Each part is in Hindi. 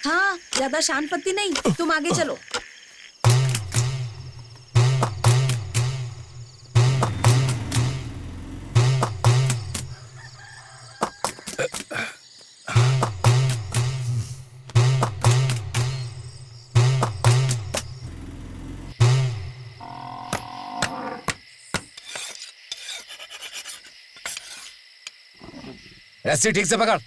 हाँ, ज्यादा शान पत्ती नहीं, तुम आगे चलो। रस्सी ठीक से पकड़।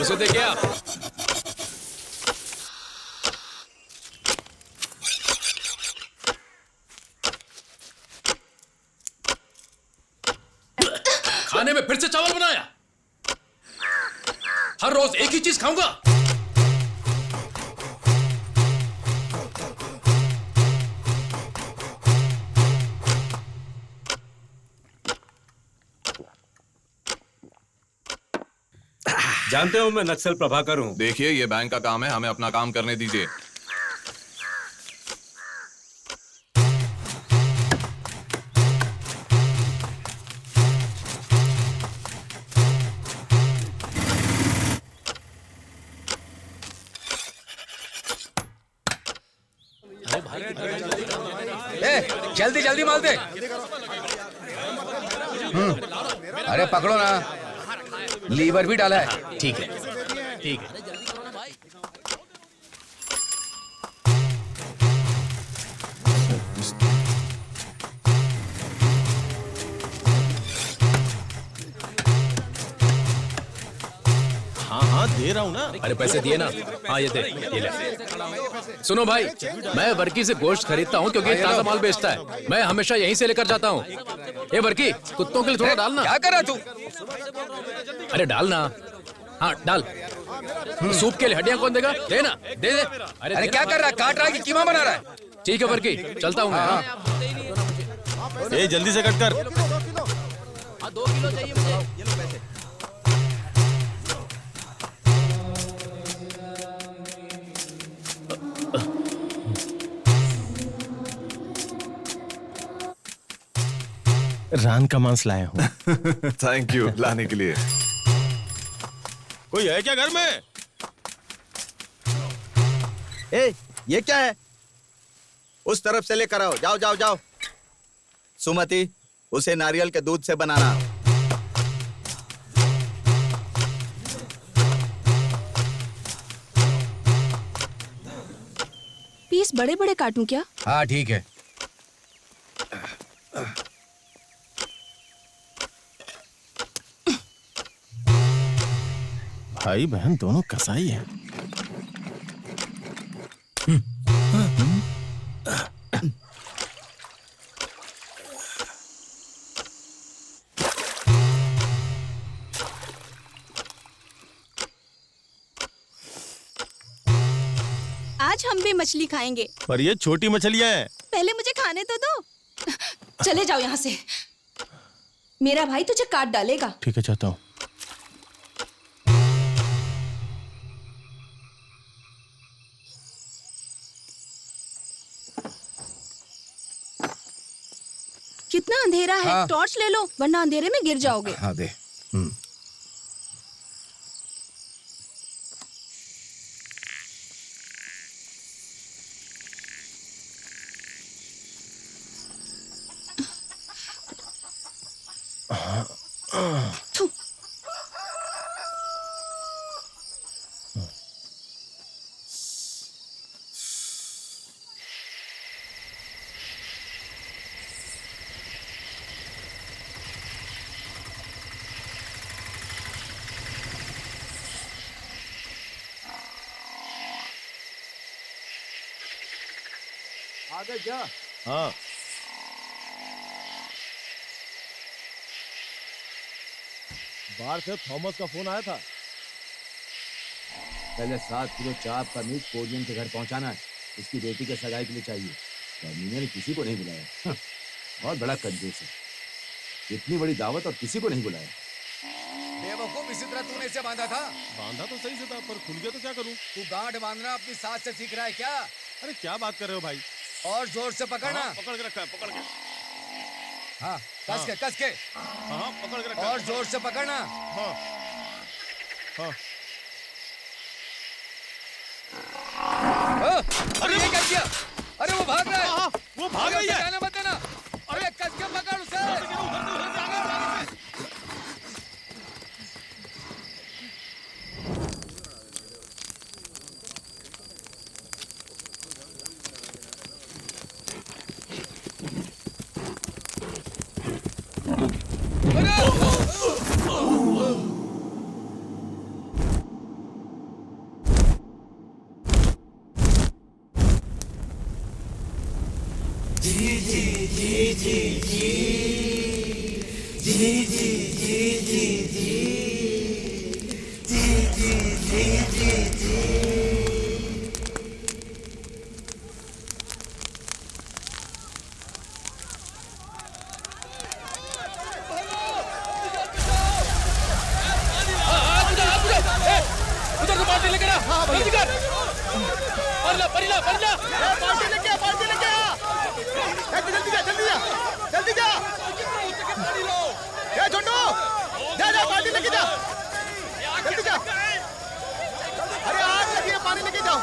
उसे दे क्या? खाने में फिर से चावल बनाया? हर रोज एक ही चीज खाऊंगा? जानते हो मैं नक्सल प्रभाकर हूँ। देखिए, ये बैंक का काम है, हमें अपना काम करने दीजिए। जल्दी जल्दी माल दे। अरे पकड़ो ना, लीवर भी डाला है। ठीक है, ठीक है। हाँ हाँ दे रहा हूँ ना। अरे पैसे दिए ना? हाँ ये दे, ये ले। सुनो भाई, मैं वर्की से गोश्त खरीदता हूँ क्योंकि ताजा माल बेचता है। मैं हमेशा यहीं से लेकर जाता हूँ। ये वर्की, कुत्तों के लिए थोड़ा डालना। क्या कर रहा तू? अरे डालना। हाँ डाल। सूप के लिए हड्डियां कौन देगा? दे ना, दे दे। अरे क्या कर रहा है? काट रहा है कि कीमा बना रहा है? ठीक है वर्की, चलता हूँ मैं। ए जल्दी से कट कर। हाँ 2 किलो चाहिए मुझे। ये लो पैसे। रान का मांस लाया हूँ। थैंक यू लाने के लिए। कोई है क्या घर में? ए, ये क्या है? उस तरफ से लेकर आओ। जाओ जाओ जाओ। सुमति, उसे नारियल के दूध से बनाना। पीस बड़े बड़े काटूं क्या? हाँ ठीक है। भाई बहन दोनों कसाई हैं। आज हम भी मछली खाएंगे। पर ये छोटी मछलियां हैं। पहले मुझे खाने तो दो। चले जाओ यहाँ से। मेरा भाई तुझे काट डालेगा। ठीक है, चाहता हूँ। कितना अंधेरा है। हाँ। टॉर्च ले लो वरना अंधेरे में गिर जाओगे। हाँ दे। थू। आगे जा। हाँ, बाहर से थॉमस का फोन आया था। पहले 7 किलो चाप का मीट कोरियन के घर पहुंचाना है। उसकी बेटी के सगाई के लिए चाहिए। मीना ने किसी को नहीं बुलाया। बहुत बड़ा कंजूस है। इतनी बड़ी दावत और किसी को नहीं बुलाया। बेवकूफ, इसी तरह तूने इसे बांधा था। बांधा तो सही से था, पर खुल गया तो क्या करूं? तू गांठ बांधना अपनी सास से सीख रहा है क्या? अरे क्या बात कर रहे हो भाई? और जोर से पकड़ना। हाँ, पकड़ के रखा है, पकड़ के। हाँ कस के कस के। हाँ, पकड़ के रखा है। और जोर से पकड़ना। हाँ, हाँ। अरे ये क्या किया? अरे वो भाग रहा है। वो भाग रही है। जाना मत देना। अरे कस के पकड़ उसे। उधर से बाल्टी लेकर आ। जल्दी कर। परिला परिला परिला। बाल्टी लेके आ, बाल्टी लेके आ। जल्दी जा, जल्दी जा, जल्दी जा। ए छोटू, जा जा बाल्टी लेके जा। जल्दी जा। अरे आग लगी है, पानी लेके जाओ।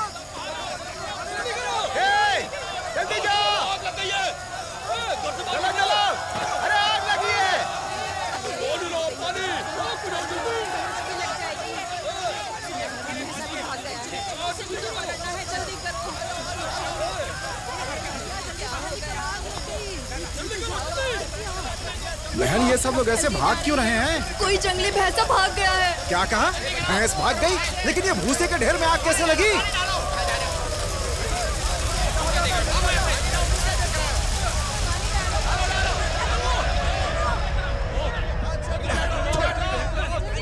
ए, जल्दी जाओ। चलो चलो। अरे आग लगी है। बहन, ये सब लोग ऐसे भाग क्यों रहे हैं? कोई जंगली भैंसा भाग गया है। क्या कहा? भैंस भाग गई? लेकिन ये भूसे के ढेर में आग कैसे लगी?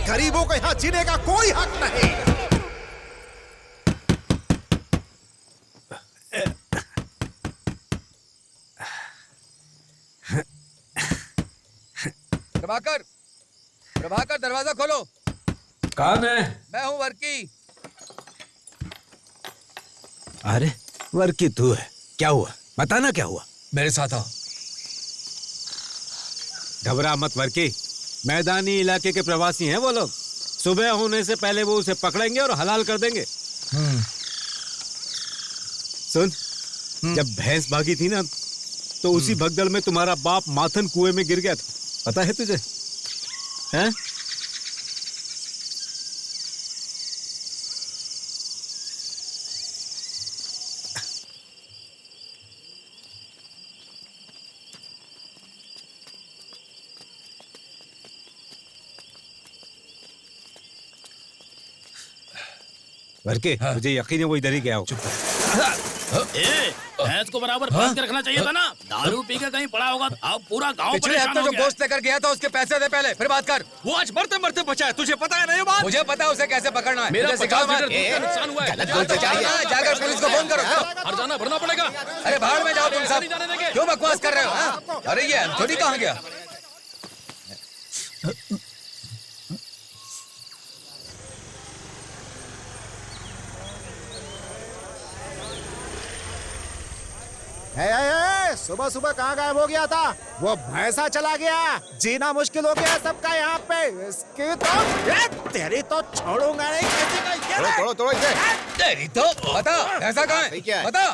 गरीबों को यहाँ जीने का कोई हक नहीं। प्रभाकर, प्रभाकर दरवाजा खोलो। कौन है? मैं हूँ वर्की। अरे वर्की तू है? क्या हुआ, बताना क्या हुआ। मेरे साथ आओ। घबरा मत वर्की, मैदानी इलाके के प्रवासी हैं वो लोग। सुबह होने से पहले वो उसे पकड़ेंगे और हलाल कर देंगे। सुन, जब भैंस भागी थी ना, तो उसी भगदड़ में तुम्हारा बाप माथन कुएं में गिर गया था, पता है तुझे? हैं? वर्के, मुझे यकीन है वो इधर ही गया हो। भैंस को बराबर बांध के रखना चाहिए था ना। दारू पी के कहीं पड़ा होगा, अब पूरा गांव पिछले हफ्ते जो गोश्त लेकर गया था उसके पैसे दे पहले, फिर बात कर। वो आज मरते मरते बचा है, तुझे पता है ना ये बात? मुझे पता है उसे कैसे पकड़ना है। मेरा मुझे सिखाओ 50 मत। लीटर दूध का नुकसान हुआ है। गलत बोलते चाहिए। जाकर पुलिस को फोन करो। हर जाना भरना पड़ेगा। अरे बाहर में जाओ तुम सब। क्यों बकवास कर रहे हो? हाँ? अरे ये एंथोनी कहाँ गया? सुबह सुबह कहाँ गायब हो गया था? वो भैंसा चला गया। जीना मुश्किल हो गया सबका यहाँ पे। इसकी तो तेरी तो छोड़ूंगा नहीं। तोड़ो इसे। तेरी तो बता ऐसा कहाँ है? बता।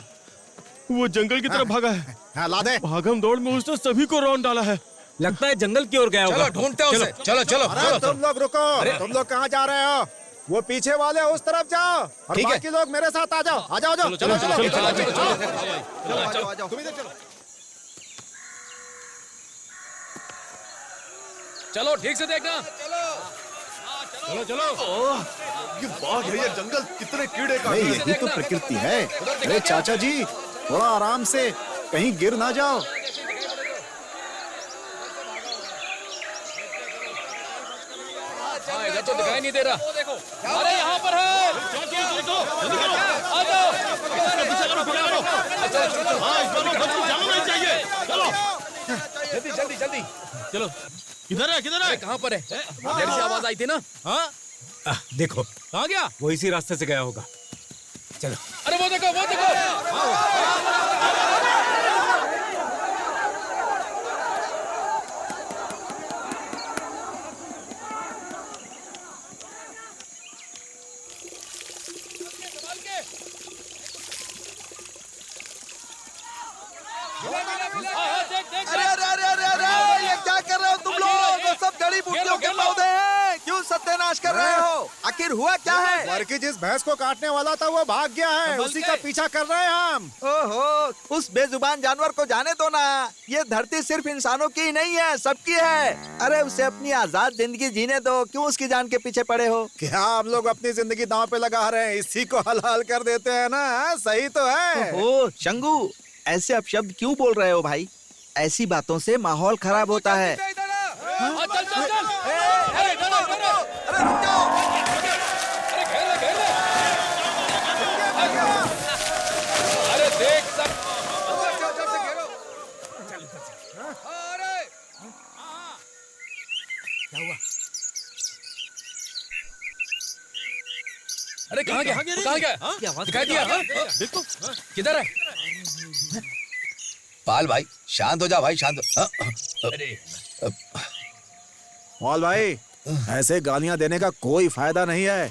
वो जंगल की तरफ भागा है। हाँ, ला दे। भागम दौड़ में उसने सभी को रौंद डाला है। लगता है जंगल की ओर गया होगा। चलो ढूंढते हैं उसे। चलो चलो अरे तुम लोग रुको। तुम लोग कहाँ जा रहे हो? वो पीछे वाले उस तरफ जाओ और ठीक है। बाकी लोग मेरे साथ आ जाओ। आ जाओ चलो चलो चलो तुम इधर चलो। चलो ठीक से देखना। चलो चलो। ये बाघ है, ये जंगल कितने कीड़े का। नहीं, यही तो प्रकृति है। अरे चाचा जी, थोड़ा आराम से, कहीं गिर ना जाओ। हाँ, इधर तो दिखाई नहीं दे रहा। अरे यहाँ पर है। आ जाओ। जल्दी जल्दी जल्दी। चलो, किधर है किधर है? कहाँ पर है? देर से आवाज आई थी ना। हाँ, देखो, कहाँ गया? वो इसी रास्ते से गया होगा। चलो। अरे वो देखो वो देखो। अरे अरे अरे अरे अरे, ये क्या कर रहे हो तुम लोग? वो सब जड़ी बूटियों के पौधे हैं। क्यों सत्यानाश कर रहे हो? आखिर हुआ क्या है? वर्की जिस भैंस को काटने वाला था वो भाग गया है। उसी का पीछा कर रहे हैं हम। ओहो, उस बेजुबान जानवर को जाने दो ना। ये धरती सिर्फ इंसानों की ही नहीं है, सबकी है। अरे उसे अपनी आजाद जिंदगी जीने दो। क्यों उसकी जान के पीछे पड़े हो? क्या हम लोग अपनी जिंदगी दांव पे लगा रहे हैं? इसी को हलाल कर देते हैं ना। हाँ, सही तो है। ओहो शंगू, ऐसे अपशब्द क्यों बोल रहे हो भाई? ऐसी बातों से माहौल खराब होता है। चल चल चल। अरे रुक जाओ। अरे घेर ले घेर ले। अरे देख सब। अरे कहाँ गया? कहाँ गया? दिखाई दिया? देखो। किधर है? पाल भाई शांत हो जा भाई, शांत हो। मौल भाई, ऐसे गालियां देने का कोई फायदा नहीं है।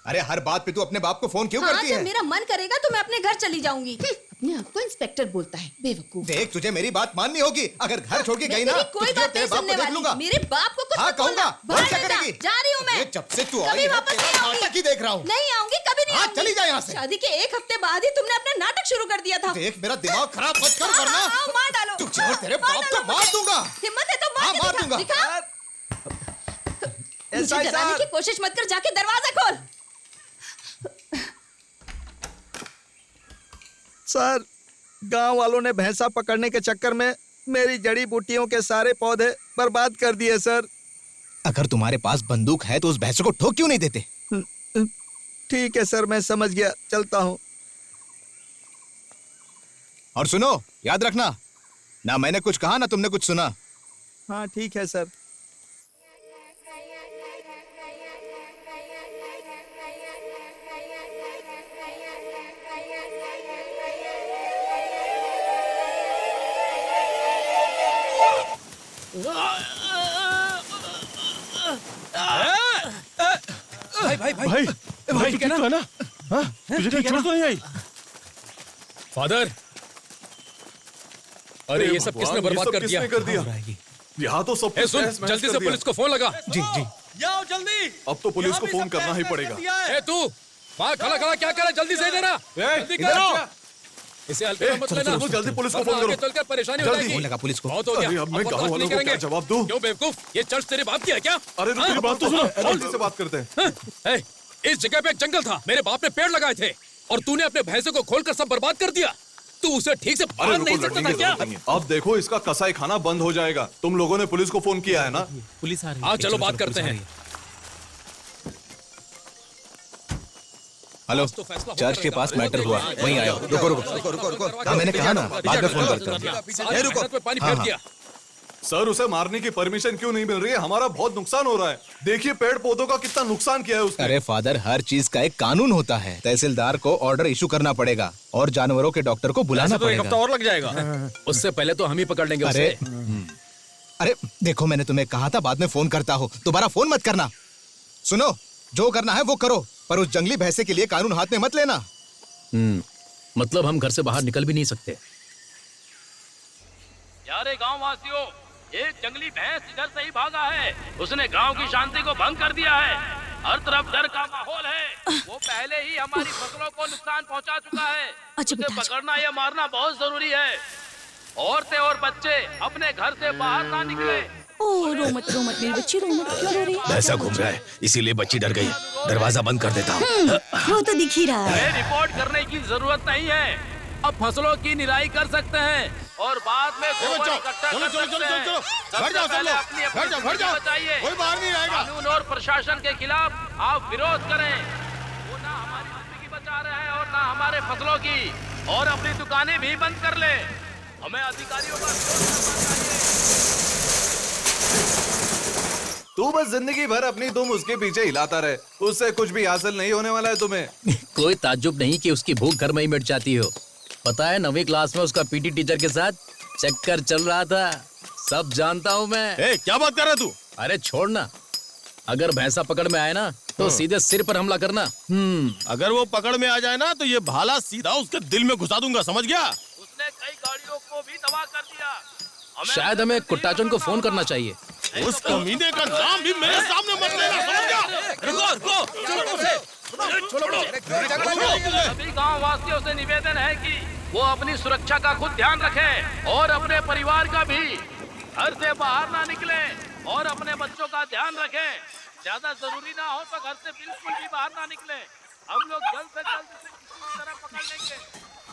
अरे हर बात पे तू अपने बाप को फोन क्यों हाँ, करती जब है? मेरा मन करेगा तो मैं अपने घर चली जाऊंगी। अपने आप को इंस्पेक्टर बोलता है, बेवकूफ। देख, तुझे मेरी बात माननी होगी। अगर घर छोड़ के गई ना, मेरी कोई तो बात तेरे नहीं बाप सुनने को देख वाली। लूंगा। मेरे बाप को कुछ हाँ मत बोलना। कहूंगा। बाहर और क्या रहना। करेगी? जा रही हूँ मैं। अरे, जब से तू आई कभी है, वापस तेरा नहीं आऊंगी। नाटक ही देख रहा हूँ। नहीं आऊंगी, कभी नहीं हाँ, आऊंगी। चली जा यहाँ से। शादी के एक हफ्ते बाद ही तुमने अपना नाटक शुरू कर दिया था। देख, मेरा दिमाग खराब मत कर, वरना मार डालो। तुझे और तेरे बाप को मार दूंगा। हिम्मत है तो मार हाँ, के मार दिखा। दूंगा। दिखा। मुझे ऐसा ही डराने सर। की कोशिश मत कर, जाके दरवाजा खोल। सर, गांव वालों ने भैंसा पकड़ने के चक्कर में मेरी जड़ी बूटियों के सारे पौधे बर्बाद कर दिए सर। अगर तुम्हारे पास बंदूक है तो उस भैंस को ठोक क्यों नहीं देते? ठीक है सर, मैं समझ गया, चलता हूँ। और सुनो, याद रखना, ना मैंने कुछ कहा ना तुमने कुछ सुना। हाँ ठीक है सर। भाई ठीक है ना? हाँ, तुझे कहीं चोट तो नहीं आई? फादर, अरे ये सब किसने बर्बाद कर दिया? कर दिया? यहाँ तो सब ए सुन, जल्दी से पुलिस को फोन लगा। जी जी। जाओ जल्दी। अब तो पुलिस को फोन करना ही पड़ेगा। ए तू वहाँ खड़ा खड़ा क्या कर रहा है? जल्दी से इधर आ। जल्दी कर। इसे हल्का मत लेना। जल्दी पुलिस को फोन करो। चलकर परेशानी हो जाएगी। फोन लगा पुलिस को। बहुत हो गया। अरे अब मैं गाँव वालों को क्या जवाब दूं? क्यों बेवकूफ? ये चर्च तेरे बाप की है क्या? अरे रुक, मेरी बात तो सुनो। जल्दी से बात करते हैं। ए, इस जगह पे एक जंगल था, मेरे बाप ने पेड़ लगाए थे और तूने अपने भैंसों को खोलकर सब बर्बाद कर दिया। तू उसे ठीक से अरे पाल रुको, नहीं सकता लड़ने था की क्या? जरूरत नहीं है। अब देखो इसका कसाई खाना बंद हो जाएगा। तुम लोगों ने पुलिस को फोन किया है ना? पुलिस आ रही हाँ चलो बात करते हैं। हेलो, तो फैसला चर्च के पास मैटर हुआ, वहीं आया हूं। रुको रुको। हाँ मैंने कहा ना, बाद में फोन करता हूँ। रुको, पानी फेर दिया। सर उसे मारने की परमिशन क्यों नहीं मिल रही है? हमारा बहुत नुकसान हो रहा है। देखिए पेड़ पौधों का कितना नुकसान किया है उसने। अरे फादर, हर चीज का एक कानून होता है। तहसीलदार को ऑर्डर इशू करना पड़ेगा और जानवरों के डॉक्टर को बुलाना पड़ेगा। और लग जाएगा। उससे पहले तो हम ही पकड़ लेंगे अरे उसे। अरे देखो, मैंने तुम्हें कहा था बाद में फोन करता हूँ, दोबारा फोन मत करना। सुनो, जो करना है वो करो, पर उस जंगली भैंसे के लिए कानून हाथ में मत लेना। मतलब हम घर से बाहर निकल भी नहीं सकते। यारे गांव वासियों, एक जंगली भैंस इधर से ही भागा है। उसने गांव की शांति को भंग कर दिया है। हर तरफ डर का माहौल है। वो पहले ही हमारी फसलों को नुकसान पहुंचा चुका है। उसे पकड़ना या मारना बहुत जरूरी है। औरतें और बच्चे अपने घर से बाहर ना निकले। ओह रो मत मेरी बच्ची, रो मत। क्यों रो रही है? भैंसा घूम रहा है, इसीलिए बच्ची डर गई। दरवाजा बंद कर देता हूँ। वो तो दिख ही रहा है। हमें रिपोर्ट करने की जरूरत नहीं है। अब फसलों की निराई कर सकते हैं और बाद में गोबर इकट्ठा कर सकते हैं। सबसे पहले अपनी जिंदगी बचाइए। कोई बाहर नहीं आएगा। कानून और प्रशासन के खिलाफ आप विरोध करें। वो ना हमारी जिंदगी बचा रहे हैं और ना हमारे फसलों की। और अपनी दुकानें भी बंद कर ले। हमें अधिकारियों का विरोध करना चाहिए। तू बस जिंदगी भर अपनी दुम उसके पीछे हिलाता रहे, उससे कुछ भी हासिल नहीं होने वाला है तुम्हें। कोई ताज्जुब नहीं कि उसकी भूख घर में ही मिट जाती हो। पता है 9वीं क्लास में उसका पीटी टीचर के साथ चक्कर चल रहा था। सब जानता हूँ मैं। क्या बात कर रहा तू? अरे छोड़ना, अगर भैंसा पकड़ में आए ना तो सीधे सिर पर हमला करना। अगर वो पकड़ में आ जाए ना तो ये भाला सीधा उसके दिल में घुसा दूंगा, समझ गया? उसने कई गाड़ियों को भी तबाह कर दिया। शायद हमें कुट्टाचन को फोन करना चाहिए। उस कमीने का नाम भी मेरे सामने मत लेना, समझ गया? सभी गांव वासियों से निवेदन है कि वो अपनी सुरक्षा का खुद ध्यान रखें और अपने परिवार का भी। घर से बाहर ना निकले और अपने बच्चों का ध्यान रखें। ज्यादा जरूरी ना हो तो घर से बिल्कुल भी बाहर ना निकले। हम लोग जल्द से जल्द इसे किसी तरह पकड़ लेंगे।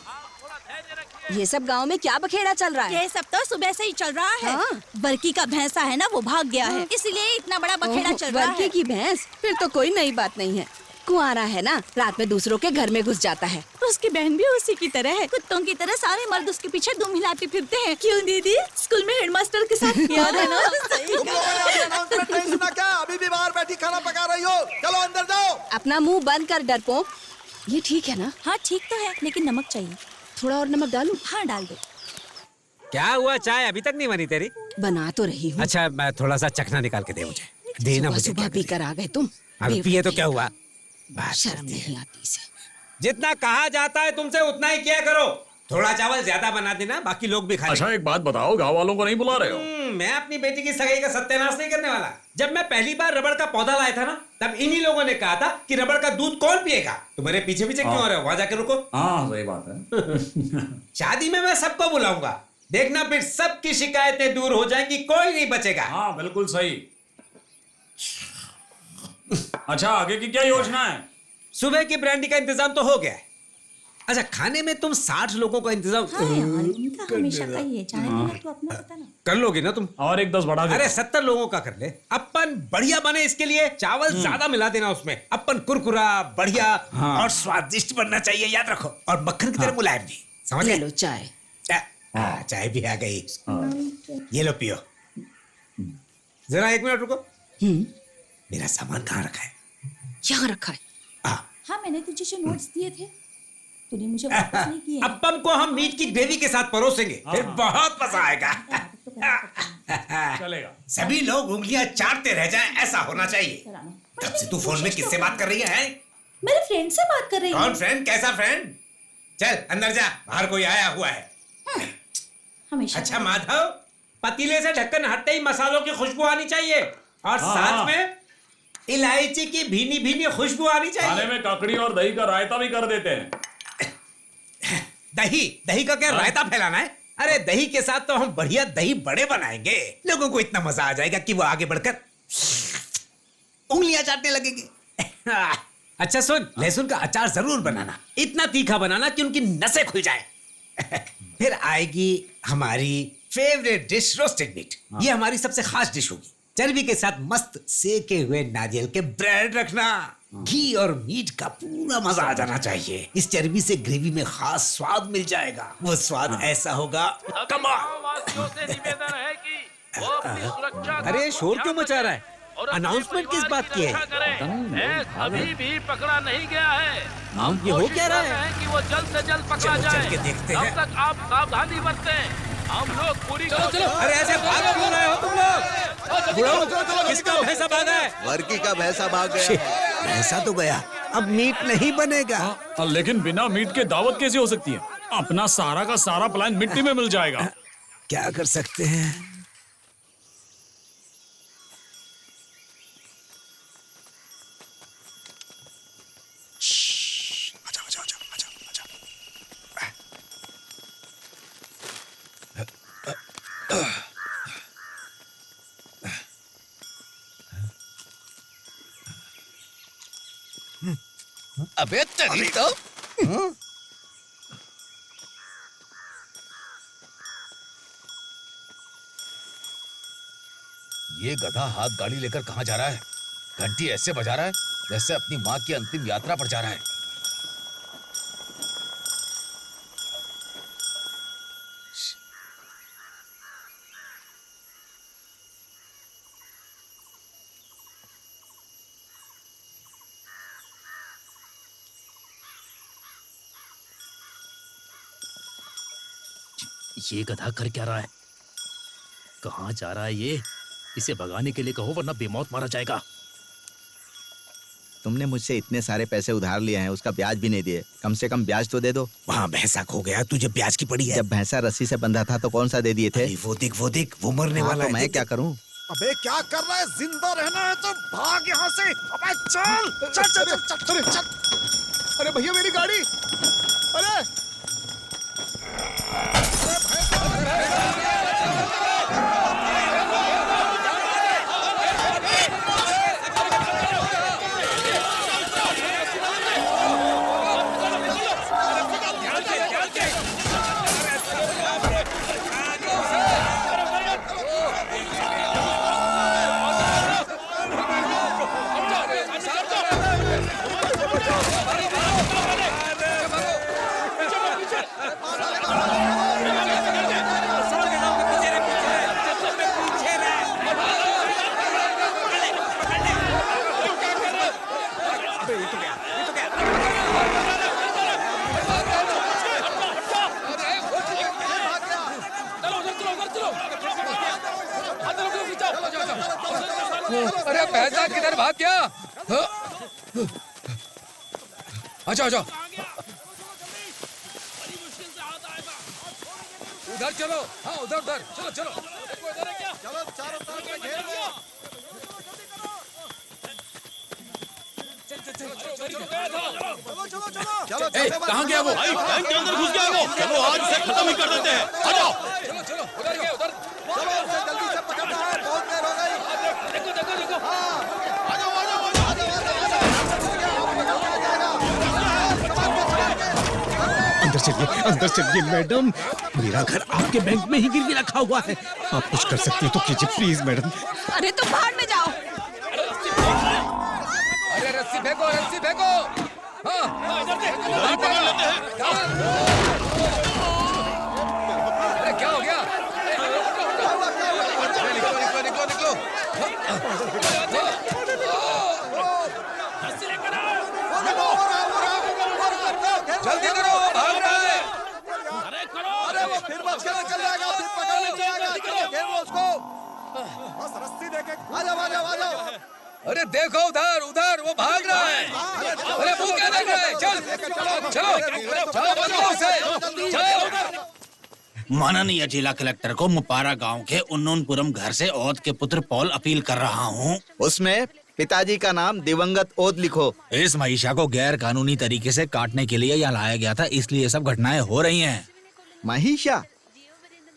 आप थोड़ा धैर्य रखिए। ये सब गांव में क्या बखेड़ा चल रहा है? ये सब तो सुबह से ही चल रहा है। हाँ। वर्की का भैंसा है ना, वो भाग गया है, इसलिए इतना बड़ा बखेड़ा चल रहा है। वर्की की भैंस? फिर तो कोई नई बात नहीं है। कुंवारा है ना, रात में दूसरों के घर में घुस जाता है। उसकी बहन भी उसी की तरह है। कुत्तों की तरह सारे मर्द उसके पीछे दुम हिलाते फिरते हैं। क्यों दीदी? स्कूल में हेडमास्टर के साथ याद है ना? तुम लोगों ने अभी announcement नहीं सुना क्या? अभी भी बाहर बैठी खाना पका रही हो? चलो अंदर जाओ। अपना मुंह बंद कर डरपोक। ये ठीक है ना? हाँ ठीक तो है, लेकिन नमक चाहिए। थोड़ा और नमक डालूं? हाँ डाल दो। क्या हुआ, चाय अभी तक नहीं बनी तेरी? बना तो रही हूँ। अच्छा, मैं थोड़ा सा चखना निकाल के दे मुझे। देना मुझे। सुबह पी कर आ गए तुम। अभी पिए तो क्या हुआ? शर्म नहीं आती इसे। जितना कहा जाता है तुमसे उतना ही किया करो। थोड़ा चावल ज्यादा बना देना, बाकी लोग भी खा लेंगे। अच्छा एक बात बताओ, गाँव वालों को नहीं बुला रहे हो? मैं अपनी बेटी की सगाई का सत्यानाश नहीं करने वाला। जब मैं पहली बार रबड़ का पौधा लाया था ना, तब इन्हीं लोगों ने कहा था कि रबड़ का दूध कौन पिएगा। तुम्हारे पीछे पीछे क्यों आ रहे हो? वहां जाके रुको। हाँ सही बात है। शादी में मैं सबको बुलाऊंगा, देखना फिर सबकी शिकायतें दूर हो जाएंगी, कोई नहीं बचेगा। हाँ बिल्कुल सही। अच्छा आगे की क्या योजना है? सुबह की ब्रांडी का इंतजाम तो हो गया है। अच्छा, खाने में तुम 60 लोगों का इंतजाम हमेशा का ही है, चाहे ना तो अपना पता ना कर लोगे ना तुम? और एक 10 बढ़ा दे। अरे 70 लोगों का कर ले। अपन बढ़िया बने इसके लिए चावल ज्यादा मिला देना उसमें। अपन कुरकुरा बढ़िया और स्वादिष्ट बनना चाहिए, याद रखो। और मक्खन की तरह मुलायम भी, समझ ले गए? लो चाय। चाय भी आ गई। ये लो पियो। जरा 1 मिनट रुको। मेरा सामान कहाँ रखा है? यहाँ रखा है। हाँ, मैंने तुझे जो नोट्स दिए थे तूने मुझे वापस नहीं किए। अप्पम को हम मीट की ग्रेवी के साथ परोसेंगे, फिर बहुत मजा आएगा। चलेगा। सभी लोग उंगलियां चाटते रह जाएं, ऐसा होना चाहिए। तब से तू फोन में किससे बात कर रही है? मेरे फ्रेंड से बात कर रही हूँ। कौन फ्रेंड? कैसा फ्रेंड? चल अंदर जा, बाहर कोई आया हुआ है। हमेशा। अच्छा माधव, पतीले से ढक्कन हटते ही मसालों की खुशबू आनी चाहिए और साथ में इलायची की भीनी भीनी खुशबू आनी चाहिए। खाने में ककड़ी और दही का रायता भी कर देते हैं। दही का क्या रायता फैलाना है? अरे दही के साथ तो हम बढ़िया दही बड़े बनाएंगे। लोगों को इतना मजा आ जाएगा कि वो आगे बढ़कर उंगलियां चाटने लगेंगे। अच्छा सुन, लहसुन का अचार जरूर बनाना, इतना तीखा बनाना कि उनकी नसें खुल जाए। फिर आएगी हमारी फेवरेट डिश, रोस्टेड मीट। ये हमारी सबसे खास डिश होगी। चर्बी के साथ मस्त सेके हुए नारियल के ब्रेड रखना। घी और मीट का पूरा मजा आ जाना चाहिए। इस चर्बी से ग्रेवी में खास स्वाद मिल जाएगा। वो स्वाद ऐसा होगा वासियों से निवेदन है कि वो अपनी सुरक्षा का अरे शोर क्यों मचा रहा है? और अपने अनाउंसमेंट किस परिवार बात की है? रक्षा करें। भैंस अभी भी पकड़ा नहीं गया है। हम ये हो कोशिश क्या रहा कर है? रहे हैं कि वो जल्द से जल्द पकड़ा चलो, चल जाए। के देखते तब हैं। तक आप सावधानी बरतें। हम लोग पूरी अरे ऐसे भागो क्यों रहे हो तुम लोग? बुढ़ो, किसका भैंसा भागा है? वर्की का भैंसा भाग गया। भैंसा तो गया, अब मीट नहीं बनेगा। लेकिन बिना मीट के दावत कैसे हो सकती है? अपना सारा का सारा प्लान मिट्टी में मिल जाएगा। क्या कर सकते हैं? अबे तेरी तो ये गधा हाथ गाड़ी लेकर कहाँ जा रहा है? घंटी ऐसे बजा रहा है जैसे अपनी माँ की अंतिम यात्रा पर जा रहा है। ये गधा कर क्या रहा है? कहाँ जा रहा है ये? इसे भगाने के लिए कहो वरना बेमौत मारा जाएगा। तुमने मुझसे इतने सारे पैसे उधार लिए हैं, उसका ब्याज भी नहीं दिए। कम से कम ब्याज तो दे दो। वहाँ भैंसा खो गया, तुझे ब्याज की पड़ी है। जब भैंसा रस्सी से बंधा था तो कौन सा दे दिए थे? वो देख, वो मरने वाला तो है। मैं क्या करूं? अबे क्या कर रहा है? जिंदा रहना है तो भाग यहाँ से। अबे चल चल चल चल चल चल। अरे भैया मेरी गाड़ी! अरे अरे भैंसा किधर भाग गया? अच्छा अच्छा, उधर चलो। हाँ उधर उधर चलो चलो। चलो चारों तरफ से घेर लो। चलो कहाँ गया वो? बैंक के अंदर घुस गया वो। चलो आज से खत्म ही कर देते हैं। आ जाओ। चलो चलो उधर गया उधर। चलो उसे जल्दी से पकड़ना है, बहुत देर हो गई। देखो देखो देखो। अंदर चलिए मैडम। मेरा घर आपके बैंक में ही गिरवी रखा हुआ है। आप कुछ कर सकती हैं तो कीजिए प्लीज मैडम। अरे तुम बाहर में जाओ। अरे रस्सी फेंको रस्सी फेंको। हाँ पकड़ लेते हैं। अरे क्या हो गया? निकलो निकलो निकलो निकलो। जल्दी करो, वो भाग रहा है। अरे वो फिर बच के निकल जाएगा, फिर पकड़ में जाएगा। घेर लो उसको। बस रस्सी देके आ जाओ, आ जाओ, आ जाओ। अरे देखो उधर उधर, वो भाग रहा है। अरे वो क्या देख रहा है? चल चलो चलो, बंदो उसे, चलो। माननीय जिला कलेक्टर को मुपारा गांव के उन्नूनपुरम घर से औद के पुत्र पॉल अपील कर रहा हूँ। उसमें पिताजी का नाम दिवंगत ओद लिखो। इस महिषा को गैर कानूनी तरीके से काटने के लिए यहाँ लाया गया था, इसलिए ये सब घटनाएं हो रही हैं। महिषा?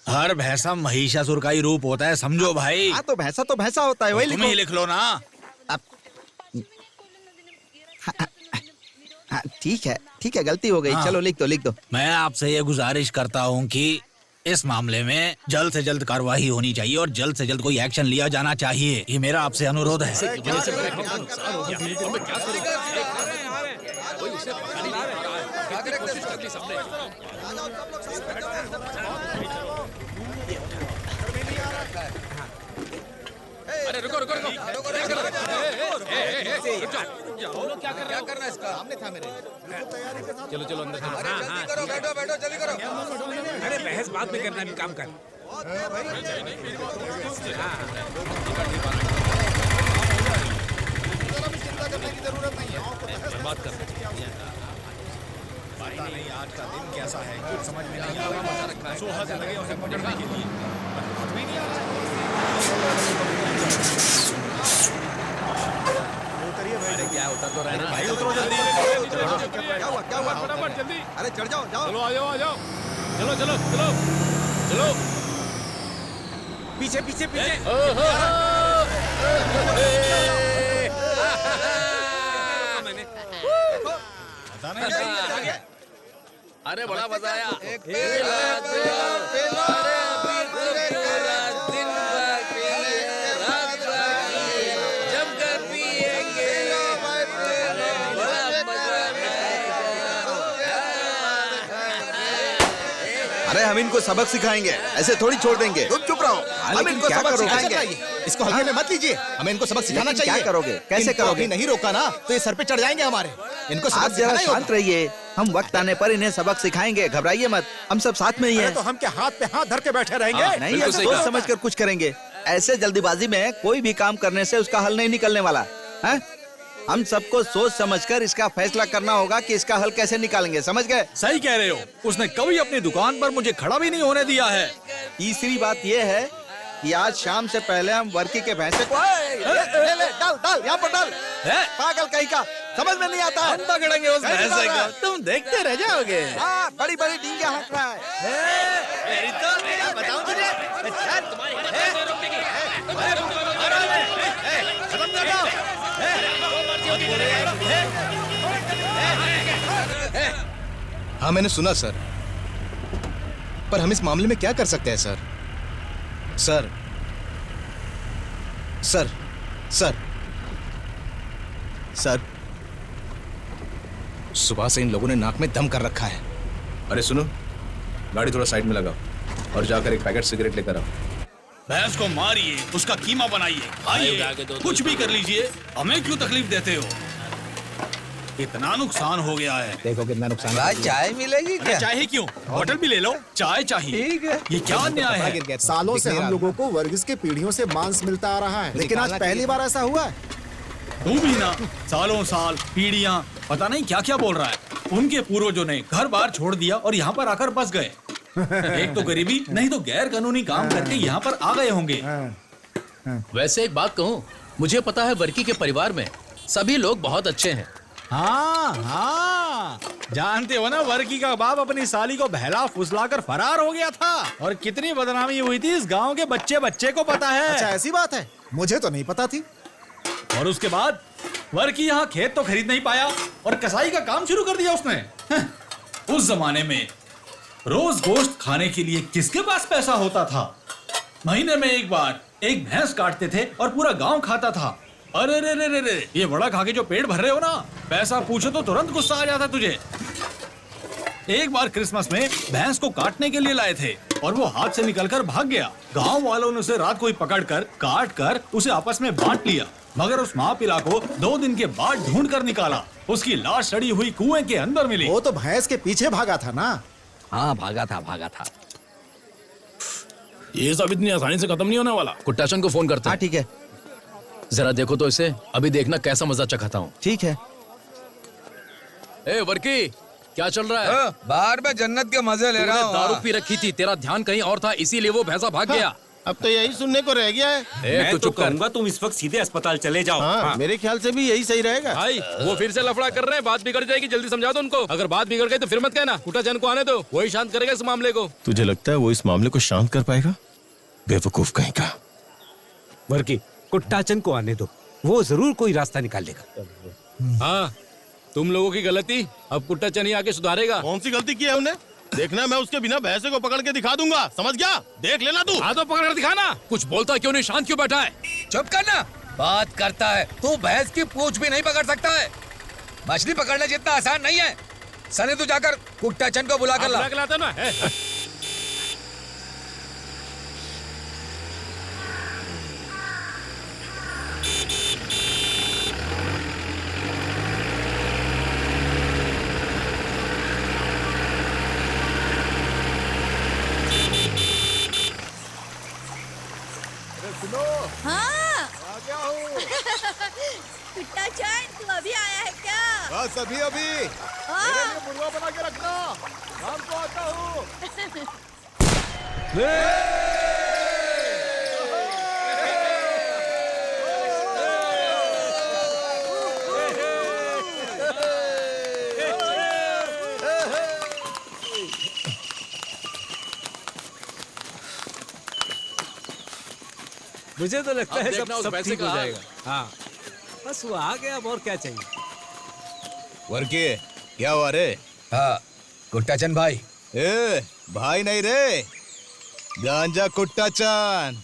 हर भैंसा महिषासुर का ही रूप होता है, समझो भाई। हाँ तो भैंसा होता है, वही तुम ही लिख लो ना। ठीक है, गलती हो गई। हाँ। चलो लिख दो। मैं आपसे ये गुजारिश करता हूँ कि इस मामले में जल्द से जल्द कार्रवाई होनी चाहिए और जल्द से जल्द कोई एक्शन लिया जाना चाहिए। ये मेरा आपसे अनुरोध है। अरे रुको रुको रुको, क्या करना है इसका? सामने था मेरे। चलो चलो अंदर चलो। जल्दी करो, बैठो, जल्दी करो। अरे बहस बाद में करना, भी काम कर। चिंता करने की जरूरत नहीं है। बात कर पता नहीं आज का दिन कैसा है, कुछ समझ में नहीं आ रहा। सोहद लगे उसे पकड़ने के लिए, हाथ में नहीं आ रहा। क्या होता तो रहना भाई उतरो जल्दी। क्या हुआ फटाफट जल्दी। अरे चढ़ जाओ। चलो आ जाओ। चलो पीछे अरे बड़ा मजा आया। अरे हम इनको सबक सिखाएंगे, ऐसे थोड़ी छोड़ देंगे। तुम चुप रहो, हम इनको सबक सिखाएंगे। इसको हल्के में मत लीजिए, हमें इनको सबक सिखाना चाहिए। क्या करोगे? कैसे इनको करोगे? अभी नहीं रोका ना तो ये सर पे चढ़ जाएंगे हमारे। इनको आप सबक जरा सिखाना ही शांत होगा। रहिए, हम वक्त आने पर इन्हें सबक सिखाएंगे, घबराइए मत। हम सब साथ में ही हैं। तो हम क्या हाथ पे हाथ धर के बैठे रहेंगे? नहीं, बिल्कुल ऐसे सही सोच कहा। समझ कर कुछ करेंगे। ऐसे जल्दीबाजी में कोई भी काम करने से उसका हल नहीं निकलने वाला है। हम सबको सोच समझकर इसका फैसला करना होगा कि इसका हल कैसे निकालेंगे, समझ गए? सही कह रहे हो, उसने कभी अपनी दुकान पर मुझे खड़ा भी नहीं होने दिया है। तीसरी बात ये है कि आज शाम से पहले हम वर्की के भैंसे को ले, डाल यहाँ पर डाल। पागल कहीं का, समझ में नहीं आता। हम पकड़ेंगे उस भैंसे को, तुम देखते रह जाओगे। हाँ, बड़ी बड़ी डींगे हाँक रहा है। बताऊं तुझे? हाँ मैंने सुना सर, पर हम इस मामले में क्या कर सकते हैं सर? सर सुबह से इन लोगों ने नाक में दम कर रखा है। अरे सुनो, गाड़ी थोड़ा साइड में लगाओ और जाकर एक पैकेट सिगरेट लेकर आओ। भैंस को मारिए, उसका कीमा बनाइए, खाइए, कुछ भी कर लीजिए, हमें क्यों तकलीफ देते हो? इतना नुकसान हो गया है। देखो कितना नुकसान। चाय मिलेगी अरे चाय ही क्यों, होटल भी ले लो, चाय चाहिए। ठीक है। ये क्या अन्याय है? सालों से हम लोगों को वर्गीस की पीढ़ियों से मांस मिलता आ रहा है, लेकिन आज पहली बार ऐसा हुआ है। तू भी ना, सालों साल पीढ़ियां, पता नहीं क्या क्या बोल रहा है। उनके पूर्वजों ने घर बार छोड़ दिया और यहाँ पर आकर बस गए। एक तो गरीबी, नहीं तो गैर कानूनी काम करके यहाँ पर आ गए होंगे। वैसे एक बात कहूँ, मुझे पता है वर्की के परिवार में सभी लोग बहुत अच्छे हैं। हाँ, जानते हो ना, वर्की का बाप अपनी साली को बहला फुसलाकर फरार हो गया था और कितनी बदनामी हुई थी इस गांव के बच्चे को पता है। अच्छा ऐसी बात है, मुझे तो नहीं पता थी। और उसके बाद वर्की यहाँ खेत तो खरीद नहीं पाया और कसाई का काम शुरू कर दिया उसने। उस जमाने में रोज गोश्त खाने के लिए किसके पास पैसा होता था? महीने में एक बार एक भैंस काटते थे और पूरा गांव खाता था। अरे रे रे रे रे, ये बड़ा खा के जो पेट भर रहे हो ना, पैसा पूछो तो तुरंत गुस्सा आ जाता तुझे। एक बार क्रिसमस में भैंस को काटने के लिए लाए थे, और वो हाथ से निकलकर भाग गया। गांव वालों ने उसे रात को ही पकड़कर काट कर उसे आपस में बांट लिया, मगर उस माँ पिला को 2 दिन के बाद ढूंढ कर निकाला। उसकी लाश सड़ी हुई कुएं के अंदर मिली। वो तो भैंस के पीछे भागा था ना। हाँ भागा था। ये सब इतनी आसानी से खत्म नहीं होने वाला। कुट्टाचन को फोन करता। हाँ ठीक है, जरा देखो तो इसे, अभी देखना कैसा मजा चखाता हूँ। ठीक है। ए वर्की, क्या चल रहा है? बाहर में जन्नत के मजे ले रहा हूँ। दारू पी रखी थी, तेरा ध्यान कहीं और था, इसीलिए वो भैंसा भाग गया। अब तो यही सुनने को रह गया है। मैं तो कहूंगा तुम इस वक्त सीधे अस्पताल चले जाओ। हाँ, मेरे ख्याल से भी यही सही रहेगा। भाई वो फिर से लफड़ा कर रहे हैं, बात बिगड़ जाएगी, जल्दी समझा दो उनको। अगर बात बिगड़ गई तो फिर मत कहना, कुट्टाचन को आने दो, वही शांत करेगा इस मामले को। तुझे लगता है वो इस मामले को शांत कर पाएगा? बेवकूफ कहीं का। वर्की, कुट्टाचन को आने दो, वो जरूर कोई रास्ता निकाल लेगा। हाँ, तुम लोगों की गलती, अब कुट्टाचन ही आके सुधारेगा। कौन सी गलती की है हमने? देखना, मैं उसके बिना भैंसे को पकड़ के दिखा दूंगा, समझ गया? देख लेना तू। हाँ तो पकड़ कर दिखाना। कुछ बोलता क्यों नहीं, शांत क्यों बैठा है? चुप करना, बात करता है। तू भैंस की पूंछ भी नहीं पकड़ सकता है। मछली पकड़ना जितना आसान नहीं है। सनी तू जाकर कुट्टाचन को बुला कर ला। ना हाँ कुट्टाचन, तू अभी आया है क्या? बस अभी मेरे लिए मुर्गा बना के रखना, शाम को आता हूँ। मुझे तो लगता है सब ठीक हो जाएगा। हाँ, बस वो आ गया, अब और क्या चाहिए। वर्की, क्या हुआ रे? हाँ, कुट्टाचन भाई। ए, भाई नहीं रे, गांजा कुट्टाचन,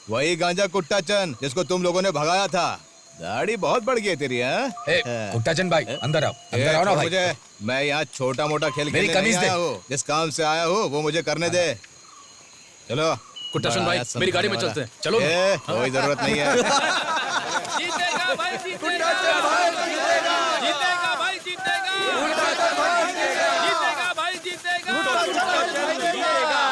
वही गांजा कुट्टाचन जिसको तुम लोगों ने भगाया था। दाढ़ी बहुत बढ़ गई तेरी। कुट्टाचन भाई, अंदर आओ, अंदर आओ ना भाई। मुझे, मैं यहाँ छोटा मोटा खेल खेलने नहीं आया हूँ। जिस काम से आया हूँ वो मुझे करने दे। चलो कुट्टाचन भाई, मेरी गाड़ी में चलते हैं, चलो। कोई जरूरत नहीं है। जीतेगा भाई, जीतेगा भाई, जीतेगा भाई, जीतेगा।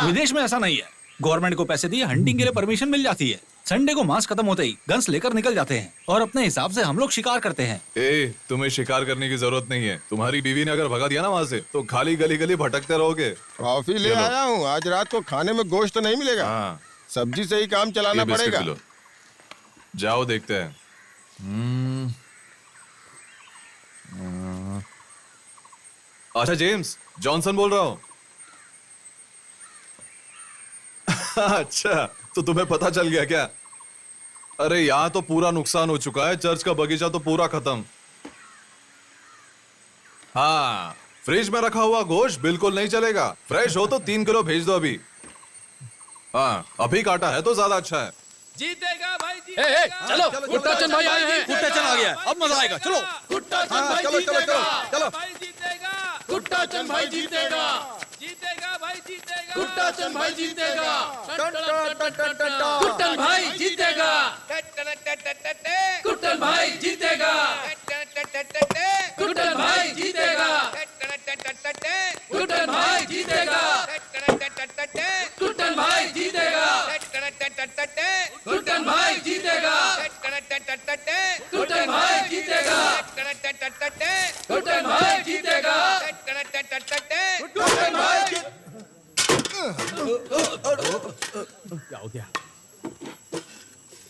विदेश में ऐसा नहीं है, गवर्नमेंट को पैसे दिए हंटिंग के लिए परमिशन मिल जाती है। संडे को मांस खत्म होते ही गन्स लेकर निकल जाते हैं और अपने हिसाब से हम लोग शिकार करते हैं। तुम्हें शिकार करने की जरूरत नहीं है। तुम्हारी बीवी ने अगर भगा दिया ना वहाँ से, तो खाली गली गली भटकते रहोगे। कॉफी ले आया हूँ, आज रात को खाने में गोश्त नहीं मिलेगा। सब्जी से ही काम चलाना पड़ेगा। जाओ देखते हैं। अच्छा जेम्स, जॉनसन बोल रहा हूँ। अच्छा, तो तुम्हें पता चल गया क्या? अरे यहाँ तो पूरा नुकसान हो चुका है, चर्च का बगीचा तो पूरा खत्म। हाँ, फ्रिज में रखा हुआ गोश्त बिल्कुल नहीं चलेगा। फ्रेश हो तो 3 किलो भेज दो अभी। हाँ, अभी काटा है तो ज्यादा अच्छा है। जीतेगा भाई, जीतेगा। चलो, कुट्टाचन भाई आए हैं। कुट्टाचन आ गया, अब मजा आएगा। चलो, कुट्टाचन भाई जीतेगा, भाई जीतेगा। कुट्टाचन भाई जीतेगा, जीतेगा भाई, जीतेगा। कुट्टाचन भाई जीतेगा, कुट्टन भाई जीतेगा, कुट्टन भाई जीतेगा, कुट्टन भाई जीतेगा, कुट्टन भाई जीतेगा, कुट्टन भाई जीतेगा, कुट्टन भाई जीतेगा, कुट्टन भाई जीतेगा, कुट्टन भाई जीतेगा, कुट्टन भाई। क्या हो गया?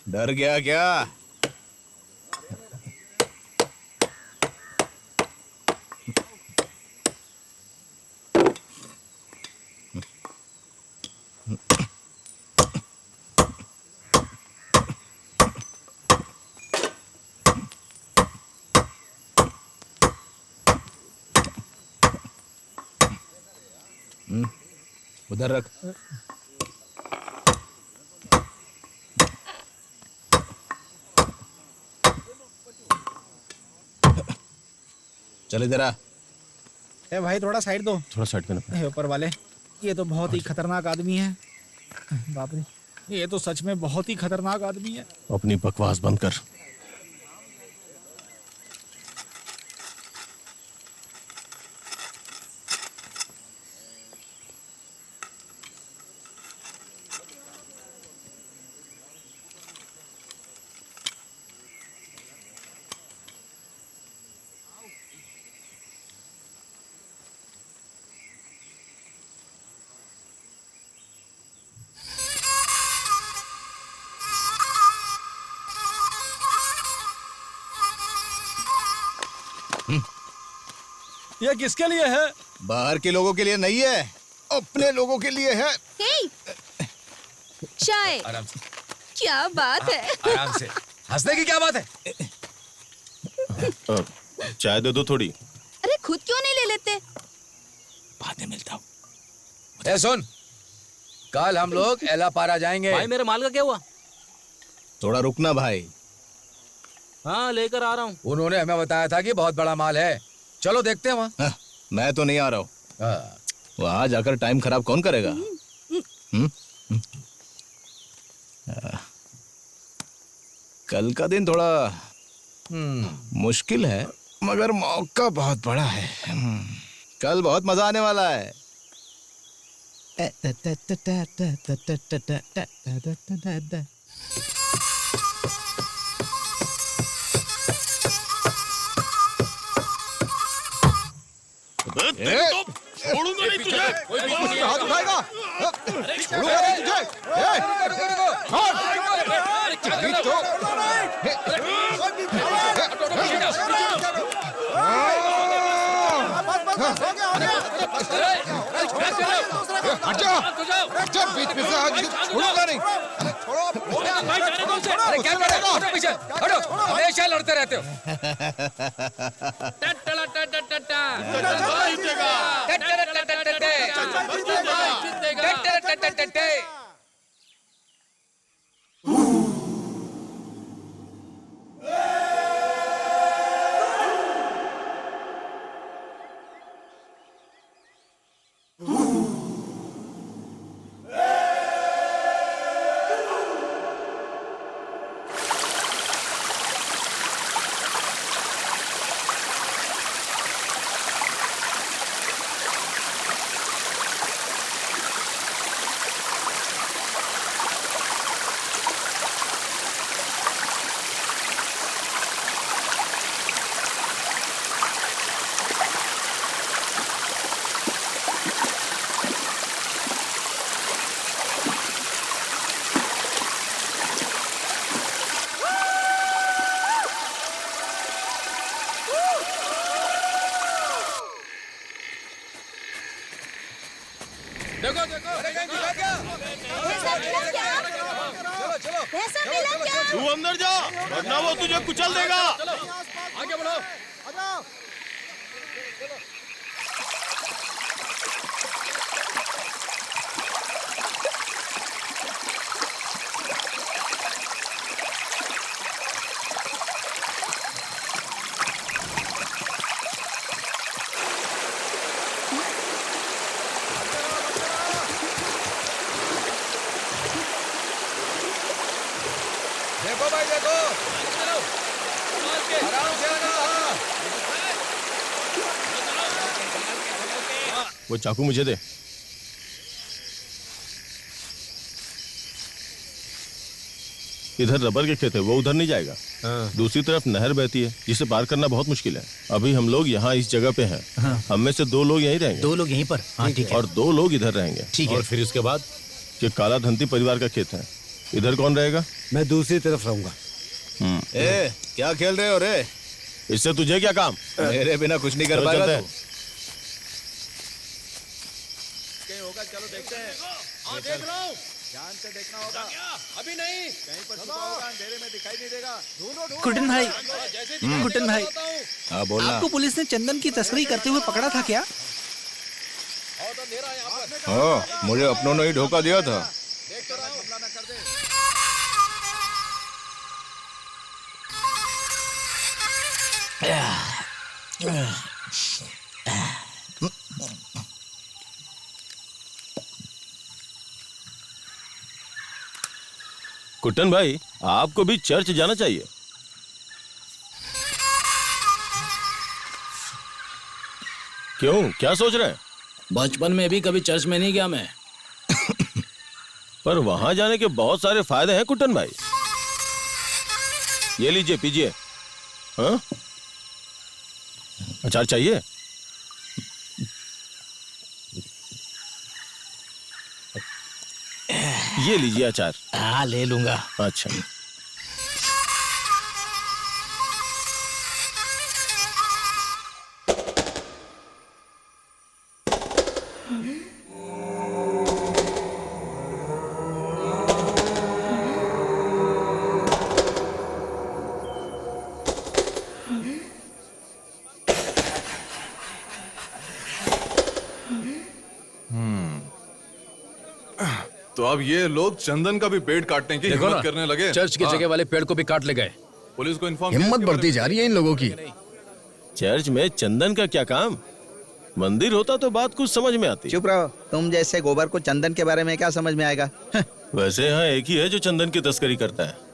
डर गया क्या? उधर रख। चले जरा। ए भाई थोड़ा साइड दो। थोड़ा साइड करना। ऊपर वाले, ये तो बहुत ही खतरनाक आदमी है। बाप रे, ये तो सच में बहुत ही खतरनाक आदमी है। अपनी बकवास बंद कर। ये किसके लिए है? बाहर के लोगों के लिए नहीं है, अपने लोगों के लिए है। हे, चाय। आराम से, क्या बात है? आराम से। हंसने की क्या बात है? चाय दे दो थोड़ी। अरे खुद क्यों नहीं ले लेते? बाद में मिलता हूँ। सुन, कल हम लोग एलापारा जाएंगे। भाई मेरे माल का क्या हुआ? थोड़ा रुकना भाई। हाँ लेकर आ रहा हूँ। उन्होंने हमें बताया था कि बहुत बड़ा माल है, चलो देखते हैं वहाँ। मैं तो नहीं आ रहा हूँ। वहां जाकर टाइम खराब कौन करेगा? कल का दिन थोड़ा मुश्किल है, मगर मौका बहुत बड़ा है। कल बहुत मजा आने वाला है। छोड़ूंगा नहीं तुझे। हाथ उठाएगा? छोड़ूंगा नहीं तुझे। बीच में से छोड़ूंगा नहीं। अरे क्या कर रहे हो? हटो पीछे, हटो। हमेशा लड़ते रहते हो। देखो देखो, अरे कहीं दिखा क्या? पैसा मिला क्या? चलो चलो, पैसा मिला क्या? तू अंदर जा, वरना वो तुझे कुचल देगा। आगे बढ़ो। देखो भाई देखो, आराम से आना। वो चाकू मुझे दे। इधर रबर के खेत है, वो उधर नहीं जाएगा। दूसरी तरफ नहर बहती है, जिसे पार करना बहुत मुश्किल है। अभी हम लोग यहाँ इस जगह पे हैं। हम में से 2 लोग यहीं रहेंगे। 2 लोग यहीं पर? हाँ ठीक है। और 2 लोग इधर रहेंगे। ठीक है। और फिर इसके बाद कि काला धंती परिवार का खेत है। इधर कौन रहेगा? मैं दूसरी तरफ रहूंगा। ए, क्या खेल रहे हो रे? इससे तुझे क्या काम? मेरे बिना कुछ नहीं कर पाएगा तू। होगा, चलो देखते हैं। हाँ देख लो, ध्यान से देखना होगा। अभी नहीं, कहीं पर छुपा होगा, अंधेरे में दिखाई नहीं देगा। ढूंढो। कुटन भाई, कुटन भाई, हाँ बोलना। आपको पुलिस ने चंदन की तस्करी करते हुए पकड़ा था क्या? हाँ, मुझे अपनों ने ही धोखा दिया था। कुट्टन भाई, आपको भी चर्च जाना चाहिए। क्यों, क्या सोच रहे हैं? बचपन में भी कभी चर्च में नहीं गया मैं। पर वहां जाने के बहुत सारे फायदे हैं कुट्टन भाई। ये लीजिए, पीजिए। हाँ? अचार चाहिए? ये लीजिए अचार। हाँ, ले लूंगा। अच्छा। तो अब ये लोग चंदन का भी पेड़ काटने की देखो हिम्मत ना, करने लगे। चर्च की जगह वाले पेड़ को भी काट ले गए। पुलिस को इन्फॉर्म हिम्मत बढ़ती जा रही है इन लोगों की। चर्च में चंदन का क्या काम? मंदिर होता तो बात कुछ समझ में आती। चुप रहो, तुम जैसे गोबर को चंदन के बारे में क्या समझ में आएगा? वैसे यहाँ एक ही है जो चंदन की तस्करी करता है।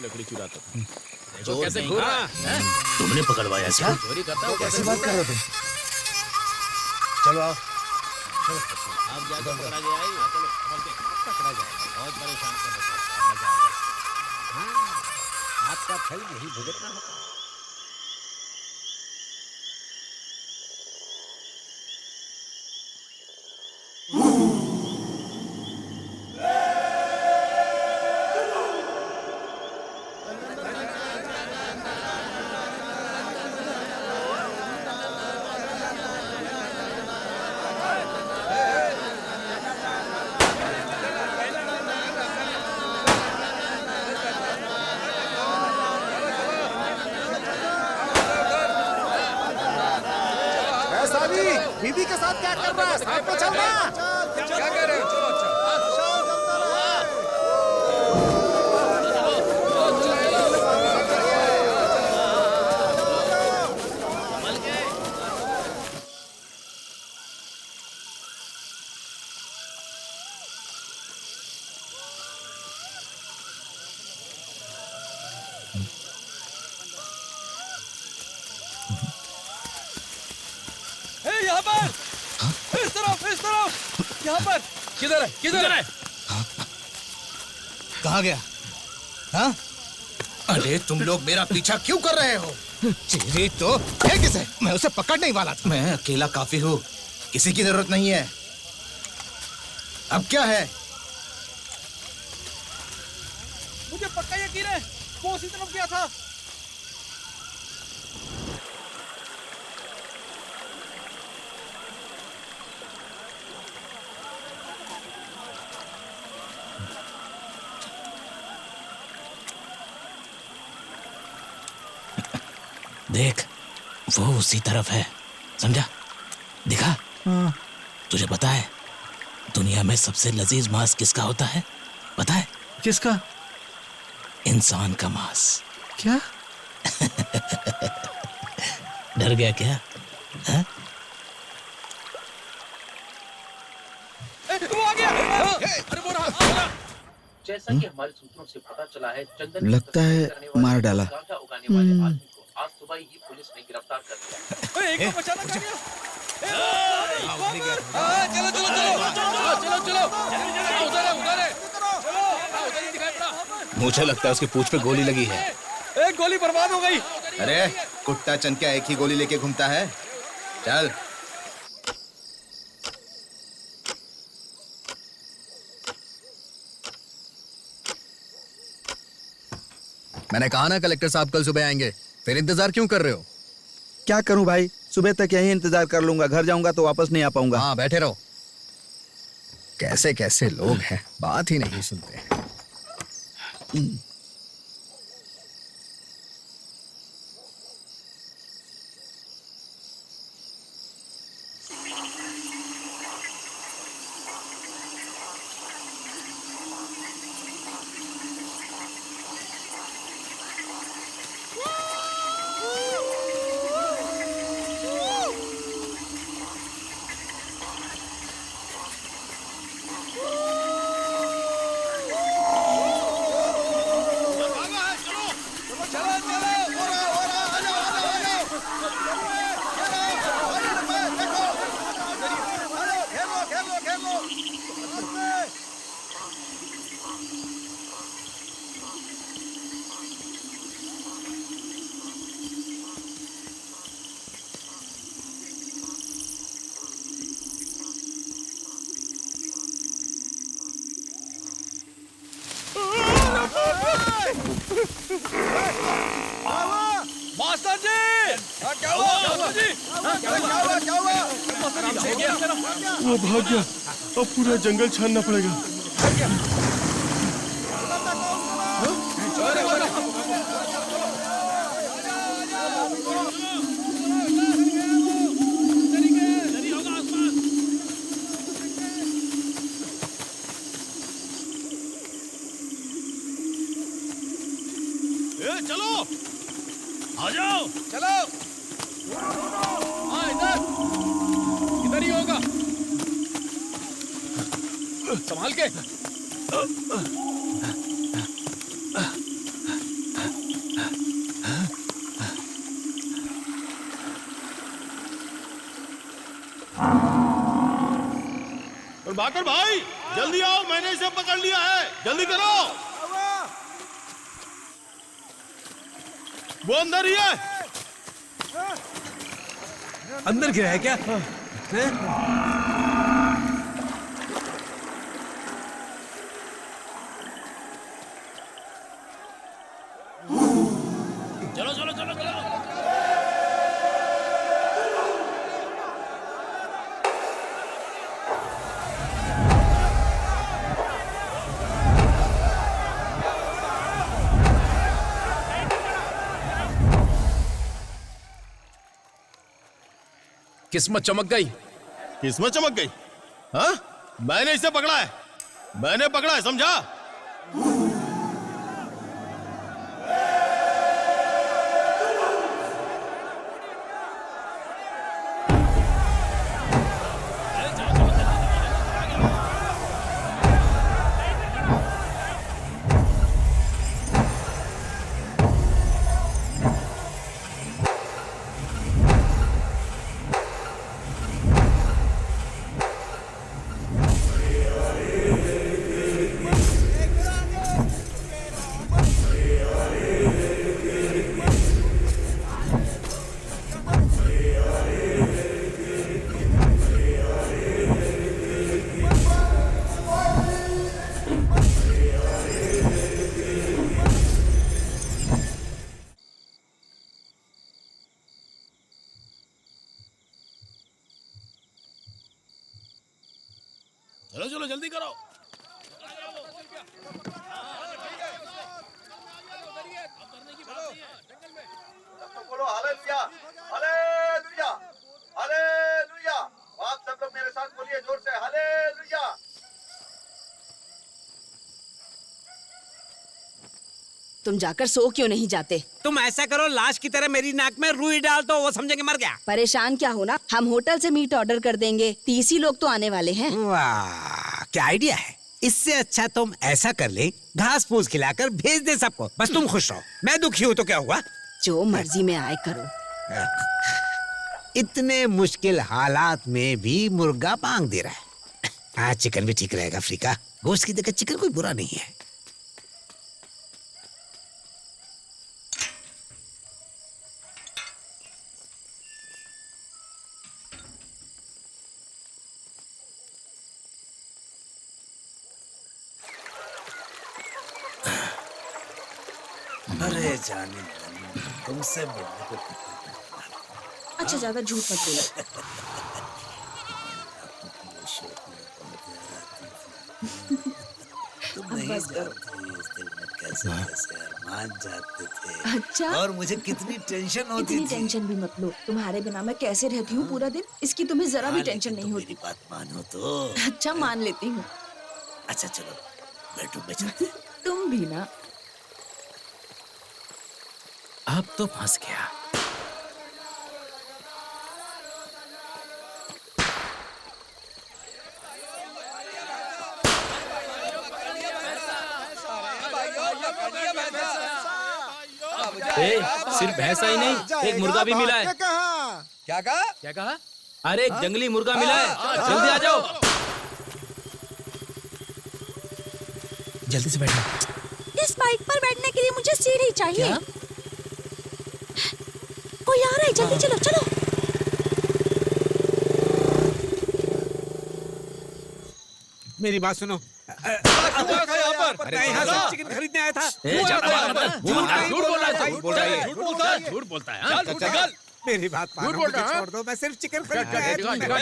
लकड़ी चुराता जो कैसे घूर रहा है? तुमने पकड़वाया क्या? चोरी करता हूँ। कैसी बात कर रहे हो तुम? चलो आओ। आप जाकर पकड़ा गया है। चलो पकड़ा गया। बहुत परेशान कर रहा है। मजा आ गया। हाँ, आपका फल यही भुगतना होगा। बीबी के साथ क्या कर रहा है? साथ में चलना। क्या कह रहे हो? चलो यहाँ पर, इस तरफ, यहाँ पर। किधर है? किधर है? कहाँ गया? हाँ? अरे तुम लोग मेरा पीछा क्यों कर रहे हो? चीरी तो है किसे? मैं उसे पकड़ने ही वाला था। मैं अकेला काफी हूँ, किसी की जरूरत नहीं है। अब क्या है? मुझे पक्का यकीन है वो उसी तरफ गया था। देख, वो उसी तरफ है, समझा? देखा? तुझे पता है दुनिया में सबसे लजीज मांस किसका होता है? पता है? किसका? इंसान का मांस। क्या? डर गया क्या? हाँ? वो आ गया। अरे वो रहा। जैसा कि हमारे सूत्रों से पता चला है, चंदन लगता है मार डाला। गांजा उगाने वाले आदमी को आज सुबह ही पुलिस ने गिरफ्तार कर लिया। एक को बचाना कर दिया। चलो चलो चलो चलो चलो उधर है उधर ही दिखाई पड़ा। मुझे लगता है उसकी पूंछ पे गोली लगी है। एक गोली बर्बाद हो गई। अरे कुट्टा चंद क्या एक ही गोली लेके घूमता है? चल। मैंने कहा ना कलेक्टर साहब कल सुबह आएंगे, फिर इंतजार क्यों कर रहे हो? क्या करूं भाई, सुबह तक यहीं इंतजार कर लूंगा, घर जाऊंगा तो वापस नहीं आ पाऊंगा। हाँ बैठे रहो। कैसे कैसे लोग हैं, बात ही नहीं सुनते। मास्टर जी क्या हुआ? क्या हुआ? वो भाग गया, अब पूरा जंगल छानना पड़ेगा। चलो आ जाओ, चलो। हाँ इधर ही होगा, संभाल के। प्रभाकर भाई जल्दी आओ, मैंने इसे पकड़ लिया है, जल्दी करो। वो अंदर ही है। अंदर गिरा है क्या? चलो चलो चलो चलो। किस्मत चमक गई। किस्मत चमक गई? हाँ? मैंने इसे पकड़ा है, मैंने पकड़ा है, समझा? चलो चलो जल्दी करो। बोलो हालेलुया, हालेलुया, हालेलुया। तुम जाकर सो क्यों नहीं जाते? तुम ऐसा करो, लाश की तरह मेरी नाक में रुई डाल दो, वो समझेंगे मर गया। परेशान क्या होना, हम होटल से मीट ऑर्डर कर देंगे। 30 ही लोग तो आने वाले हैं। वाह, क्या आइडिया है। इससे अच्छा तुम ऐसा कर ले, घास फूस खिलाकर भेज दे सबको, बस तुम खुश रहो। मैं दुखी हूँ तो क्या हुआ? जो मर्जी में आए करो। इतने मुश्किल हालात में भी मुर्गा मांग दे रहा है। हाँ, चिकन भी ठीक रहेगा। अफ्रीका गोश्त की जगह चिकन कोई बुरा नहीं है। अरे जाने तुमसे मिलने को अच्छा, ज्यादा झूठ मत बोलो। तुम नहीं जानती इस दिल में कैसे कैसे अरमान जाते थे। अच्छा, और मुझे कितनी टेंशन होती इतनी थी। टेंशन भी मत लो। तुम्हारे बिना मैं कैसे रहती हूँ पूरा दिन, इसकी तुम्हें जरा भी टेंशन नहीं होती। बात मानो तो। अच्छा, मान लेती हूँ। अच्छा चलो बेडरूम में चलते हैं। तुम भी ना। अब तो फंस गया। सिर्फ भैंसा ही नहीं, एक मुर्गा भी मिला है। क्या कहा? क्या कहा? अरे एक जंगली मुर्गा मिला है, जल्दी आ जाओ। जल्दी से बैठो। इस बाइक पर बैठने के लिए मुझे सीढ़ी चाहिए। क्या? कोई आ रहा है, जल्दी चलो चलो। मेरी बात सुनो। यहाँ से चिकन खरीदने आया था। झूठ बोलता है। मेरी बात मानो, मुझे छोड़ दो, मैं सिर्फ चिकन खरीदने आया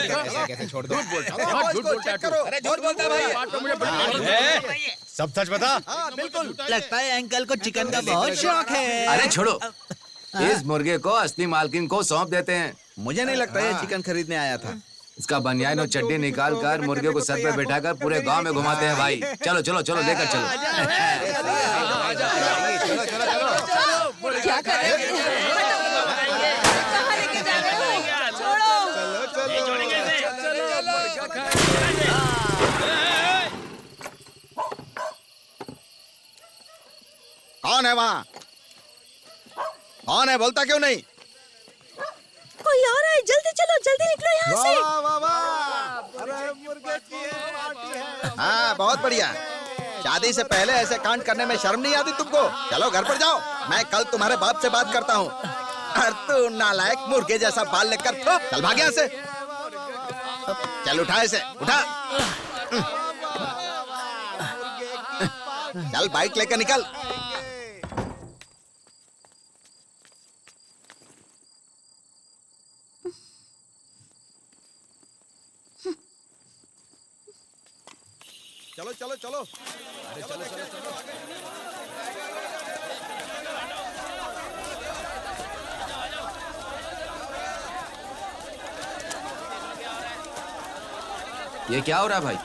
था। कैसे छोड़ दो? अरे झूठ बोलता है भाई। सब सच बता। बिल्कुल। लगता है अंकल को चिकन का बहुत शौक है। अरे छोड़ो, इस मुर्गे को असली मालकिन को सौंप देते हैं। मुझे नहीं लगता ये चिकन खरीदने आया था। इसका बनियान और चड्डी निकाल कर मुर्गे को सर पे बैठाकर पूरे गांव में घुमाते हैं भाई। चलो चलो चलो, लेकर चलो। क्या कर रहे हैं? कहाँ लेके जा रहे हो? छोड़ो। कौन है वहाँ? कौन है? बोलता क्यों नहीं? कोई आ रहा है, जल्दी चलो, जल्दी निकलो यहाँ से। वाह वाह वाह, अरे मुर्गे की पार्टी है। हाँ, बहुत बढ़िया। शादी से पहले ऐसे कांड करने में शर्म नहीं आती तुमको? चलो घर पर जाओ, मैं कल तुम्हारे बाप से बात करता हूँ। अरे तू नालायक, मुर्गे जैसा बाल लेकर चल भाग यहाँ से। चल उठा इसे, उठा। चल बाइक लेकर निकल। चलो चलो चलो। अरे चलो चलो चलो। ये क्या हो रहा है भाई?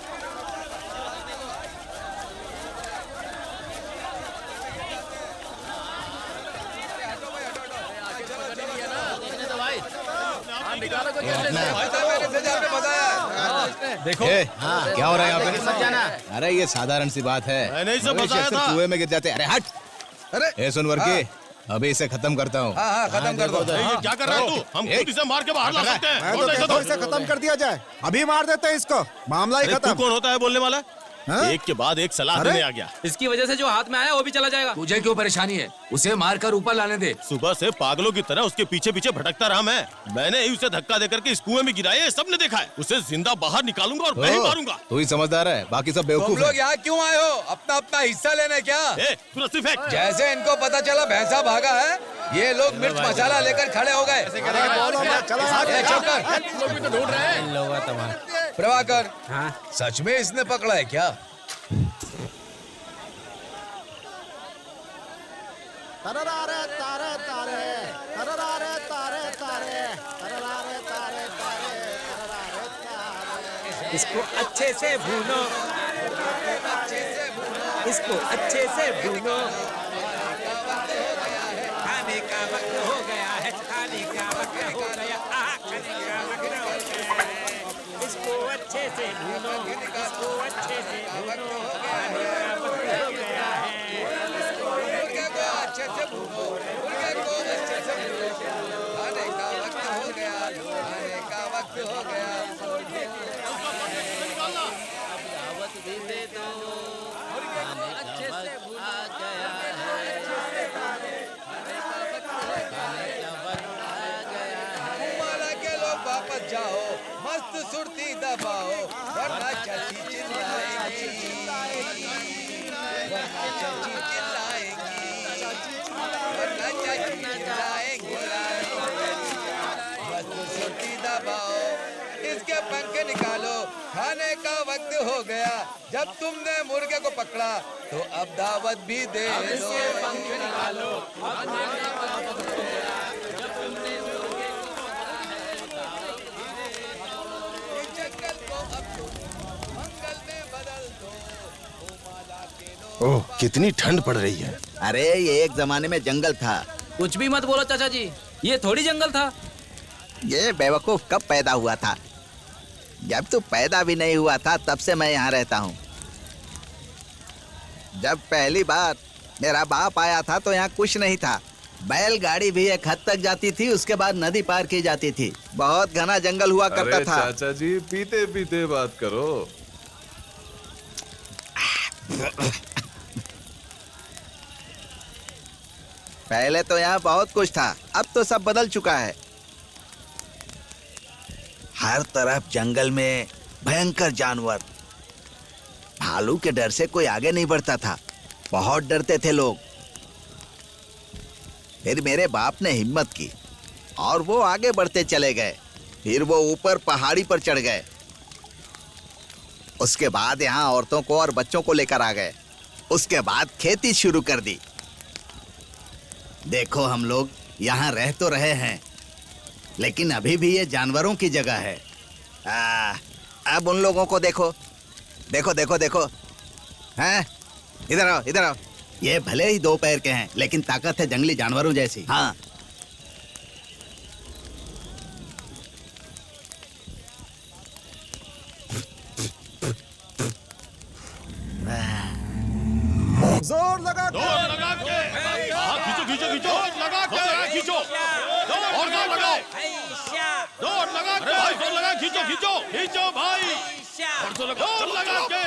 देखो क्या हो रहा है यहाँ पे? अरे ये साधारण सी बात है। मैंने ही सब बताया था। कुएं में गिर जाते। अरे हट। अरे सुन वर्की, अभी इसे खत्म करता हूँ। हाँ, खत्म कर दो। ये क्या कर रहा है तू? हम खुद इसे मार के बाहर ला सकते हैं। मैं तो कहता हूं इसे खत्म कर दिया जाए। अभी मार देते हैं इसको, मामला ही अरे तू खत्म। कौन होता है बोलने वाला? एक के बाद एक सलाह देने आ गया। इसकी वजह से जो हाथ में आया वो भी चला जाएगा। तुझे क्यों परेशानी है? उसे मार कर ऊपर लाने दे। सुबह से पागलों की तरह उसके पीछे पीछे भटकता रहा मैंने ही उसे धक्का देकर के इस कुएं में गिराया है, सबने देखा है। उसे जिंदा बाहर निकालूंगा और मैं ही मारूंगा। तू ही समझदार है, बाकी सब तुम बेवकूफ लोग है। यहाँ क्यों आए हो? अपना अपना हिस्सा लेने क्या? तू रस्सी फेंक। जैसे इनको पता चला भैंसा भागा है, ये लोग मिर्च मसाला लेकर खड़े हो गए। प्रभाकर, सच में इसने पकड़ा है क्या? तररारे तारे तारे, तररारे तारे तारे, तररारे तारे तारे, तररारे तारे। इसको अच्छे से भूनो, इसको अच्छे से भूनो। का वक्त हो गया है, खाने का वक्त हो गया, खाने का वक्त हो गया है। इसको अच्छे से भूनो, इसको अच्छे से भूनो, खाने का वक्त हो गया है। मुर्गे को अच्छे से भूनो, मुर्गे को अच्छे से भूनो, खाने का वक्त हो गया, खाने का वक्त हो गया। अब दावत भी दे दो, अच्छे से भुना गया है, खाने का वक्त आ गया है। माला के लोग वापस जाओ, मस्त सुरती दबाओ, वरना चाची चिल्लाएगी, वरना चाची चिल्लाएगी, वरना चाची चिल्लाएगी। मस्त सुरती दबाओ, इसके पंख निकालो, खाने का वक्त हो गया। जब तुमने मुर्गे को पकड़ा तो अब दावत भी दे दो। पंख निकालो, खाने का वक्त हो गया। जब तुमने मुर्गे को पकड़ा है, दावत भी दे दो। इस जंगल को अब तुम मंगल में बदल दो। ओ माला के लोग ओह, कितनी ठंड पड़ रही है। अरे ये एक जमाने में जंगल था। कुछ भी मत बोलो चाचा जी, ये थोड़ी जंगल था। ये बेवकूफ कब पैदा हुआ था? जब तू पैदा भी नहीं हुआ था तब से मैं यहाँ रहता हूँ। जब पहली बार मेरा बाप आया था तो यहाँ कुछ नहीं था। बैलगाड़ी भी एक हद तक जाती थी, उसके बाद नदी पार की जाती थी। बहुत घना जंगल हुआ करता अरे था। चाचा जी, पीते पीते बात करो। पहले तो यहाँ बहुत कुछ था, अब तो सब बदल चुका है। हर तरफ जंगल में भयंकर जानवर। भालू के डर से कोई आगे नहीं बढ़ता था, बहुत डरते थे लोग। फिर मेरे बाप ने हिम्मत की और वो आगे बढ़ते चले गए। फिर वो ऊपर पहाड़ी पर चढ़ गए। उसके बाद यहाँ औरतों को और बच्चों को लेकर आ गए। उसके बाद खेती शुरू कर दी। देखो, हम लोग यहाँ रह तो रहे हैं, लेकिन अभी भी ये जानवरों की जगह है। अब उन लोगों को देखो, देखो देखो देखो, हैं? इधर आओ, इधर आओ। ये भले ही 2 पैर के हैं, लेकिन ताकत है जंगली जानवरों जैसी। हाँ, जोर लगा के खींचो खींचो खींचो, लगा के खींचो, और जोर लगाओ, जोर लगा के, भाई जोर लगा, खींचो खींचो खींचो भाई, और जोर लगा के,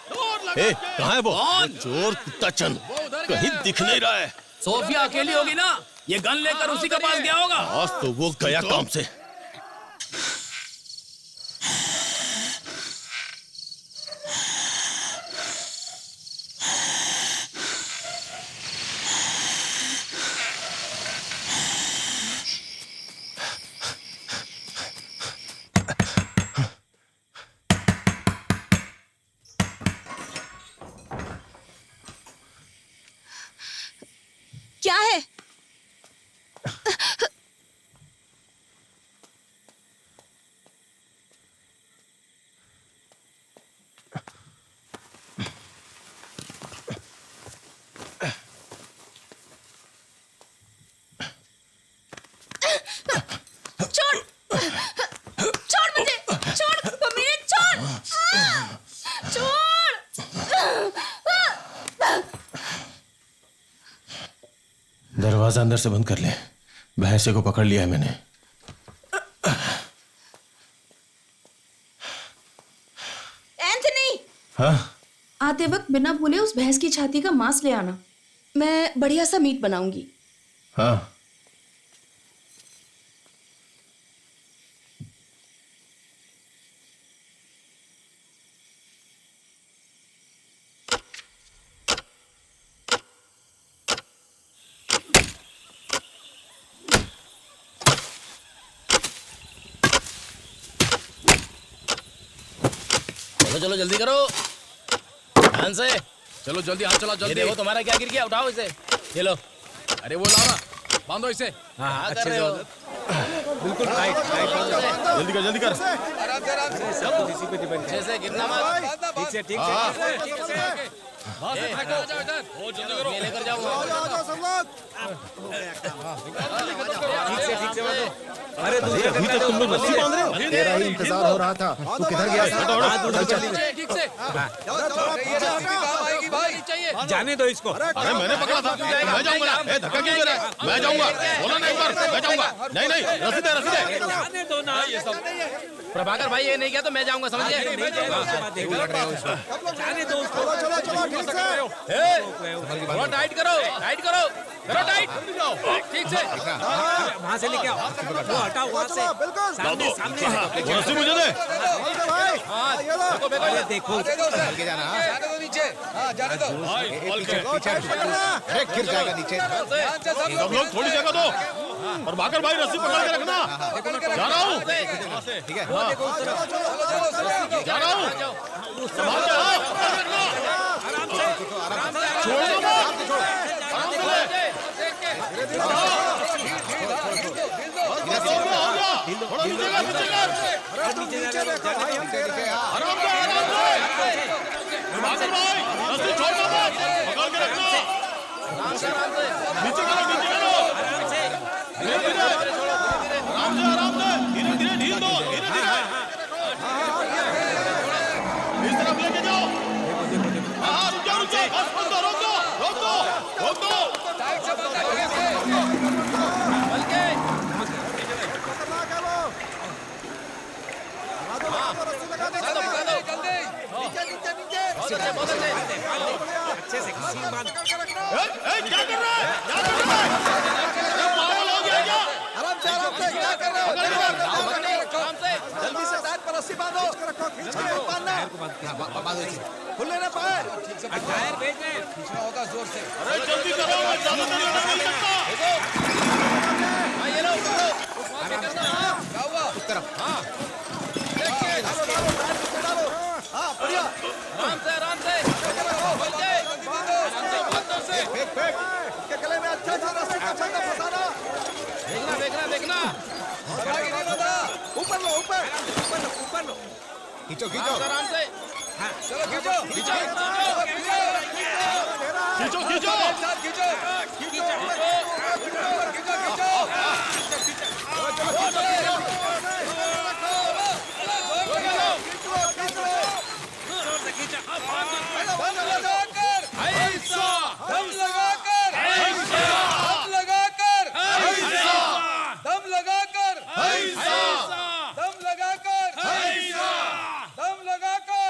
जोर लगा के। कहाँ है वो चोर कुत्ता चंद? कहीं दिख नहीं रहा है। सोफिया अकेली होगी ना, ये गन लेकर उसी के पास गया होगा। आज तो वो गया काम से। क्या है? छोड़, छोड़ मुझे, छोड़ पमीने, छोड़, छोड़। दरवाजा अंदर से बंद कर ले। भैंसे को पकड़ लिया है मैंने। एंथनी, हाँ? आते वक्त बिना भूले उस भैंस की छाती का मांस ले आना। मैं बढ़िया सा मीट बनाऊंगी। हाँ। चलो चलो जल्दी करो, ध्यान से चलो, जल्दी हाथ चलाओ, जल्दी। देखो तुम्हारा क्या गिर गया, उठाओ इसे। ये लो। अरे वो लाओ ना, बांधो इसे। हाँ, अच्छे से, बिल्कुल टाइट टाइट। जल्दी कर, जल्दी कर। आराम से, आराम से। अच्छे से गिरना मत। ठीक से, ठीक से। मैं लेकर जाऊंगा। अरे अभी तक तुम लोग रस्सी बांध रहे हो? तेरा ही इंतजार हो रहा था। तू किधर गया? ठीक से जाने दो इसको। अरे मैंने पकड़ा था, मैं जाऊंगा ना। धक्का क्यों दे रहा है? मैं जाऊंगा, बोला ना एक बार, मैं जाऊंगा। नहीं नहीं, रस्सी दे, रस्सी दे। जाने दो ना ये सब। प्रभाकर भाई ये नहीं किया तो मैं जाऊंगा, समझिए? जाने दो उसको। चलो चलो ठीक से। थोड़ा टाइट करो, टाइट करो, करो टाइट। ठीक से वहाँ से लेके आओ, वो हटाओ वहाँ से। सामने सामने रस्सी मुझे दे। भाई देखो नीचे। हाँ जाने दो। अरे गिर जाएगा नीचे। सब लोग थोड़ी जगह दो। और भाकर भाई रस्सी पकड़ के रखना। जा रहा हूँ। ठीक है। जा रहा हूँ। संभाल के आओ, पकड़ के रखना। छोड़ना मत। आराम से ले। थोड़ा नीचे कर, नीचे कर। आराम से, आराम से। भाकर भाई रस्सी छोड़ना मत, पकड़ के रखना। नीचे करो, नीचे करो। धीरे धीरे, आराम से, आराम से। धीरे धीरे ढील दो, धीरे धीरे। इस तरफ लेके जाओ। हाँ रुक जाओ, रुक जाओ। बस रोक दो, रोक दो, रोक दो, रोक दो। अच्छे से सीन बांध। क्या कर रहा है? क्या कर रहा है? पागल हो गया क्या? आराम से क्या कर रहे हो? जल्दी से टायर पर रस्सी बांधो। बांधना। खुले ना पैर। टायर भेज दे। खींचना होगा जोर से। अरे जल्दी करो, मैं ज्यादा देर नहीं सकता। ये लो, क्या हुआ? इस तरफ। हाँ हाँ बढ़िया। आराम से, आराम से। फेंक फेंक। इसके गले में अच्छा सा रस्सी का छंदा फंसाना। देखना, देखना, देखना। ऊपर लो, ऊपर। ऊपर लो। खींचो खींचो। आराम से। चलो खींचो। खींचो, खींचो।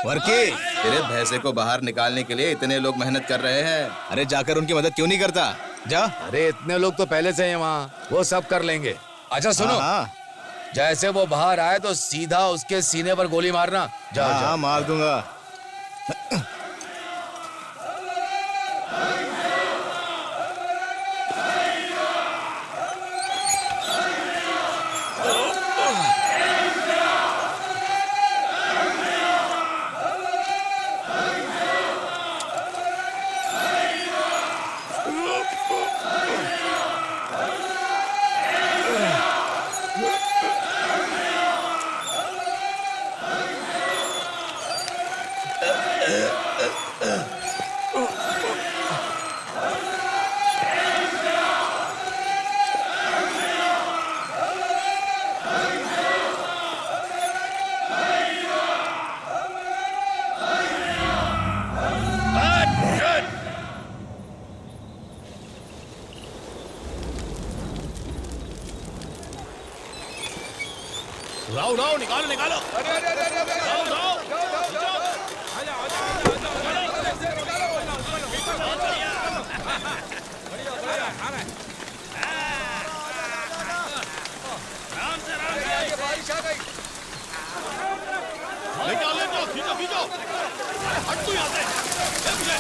वर्की, तेरे भैंसे को बाहर निकालने के लिए इतने लोग मेहनत कर रहे हैं। अरे जाकर उनकी मदद क्यों नहीं करता? जा। अरे इतने लोग तो पहले से हैं वहाँ, वो सब कर लेंगे। अच्छा सुनो, जैसे वो बाहर आए तो सीधा उसके सीने पर गोली मारना। जा हाँ, मार दूंगा। उड़ाओ, उड़ाओ, निकालो, निकालो। उड़ाओ, उड़ाओ। बारिश आ गई। लेके आओ, लेके आओ, खींचो, खींचो। हट तू यहाँ से। ले मुझे।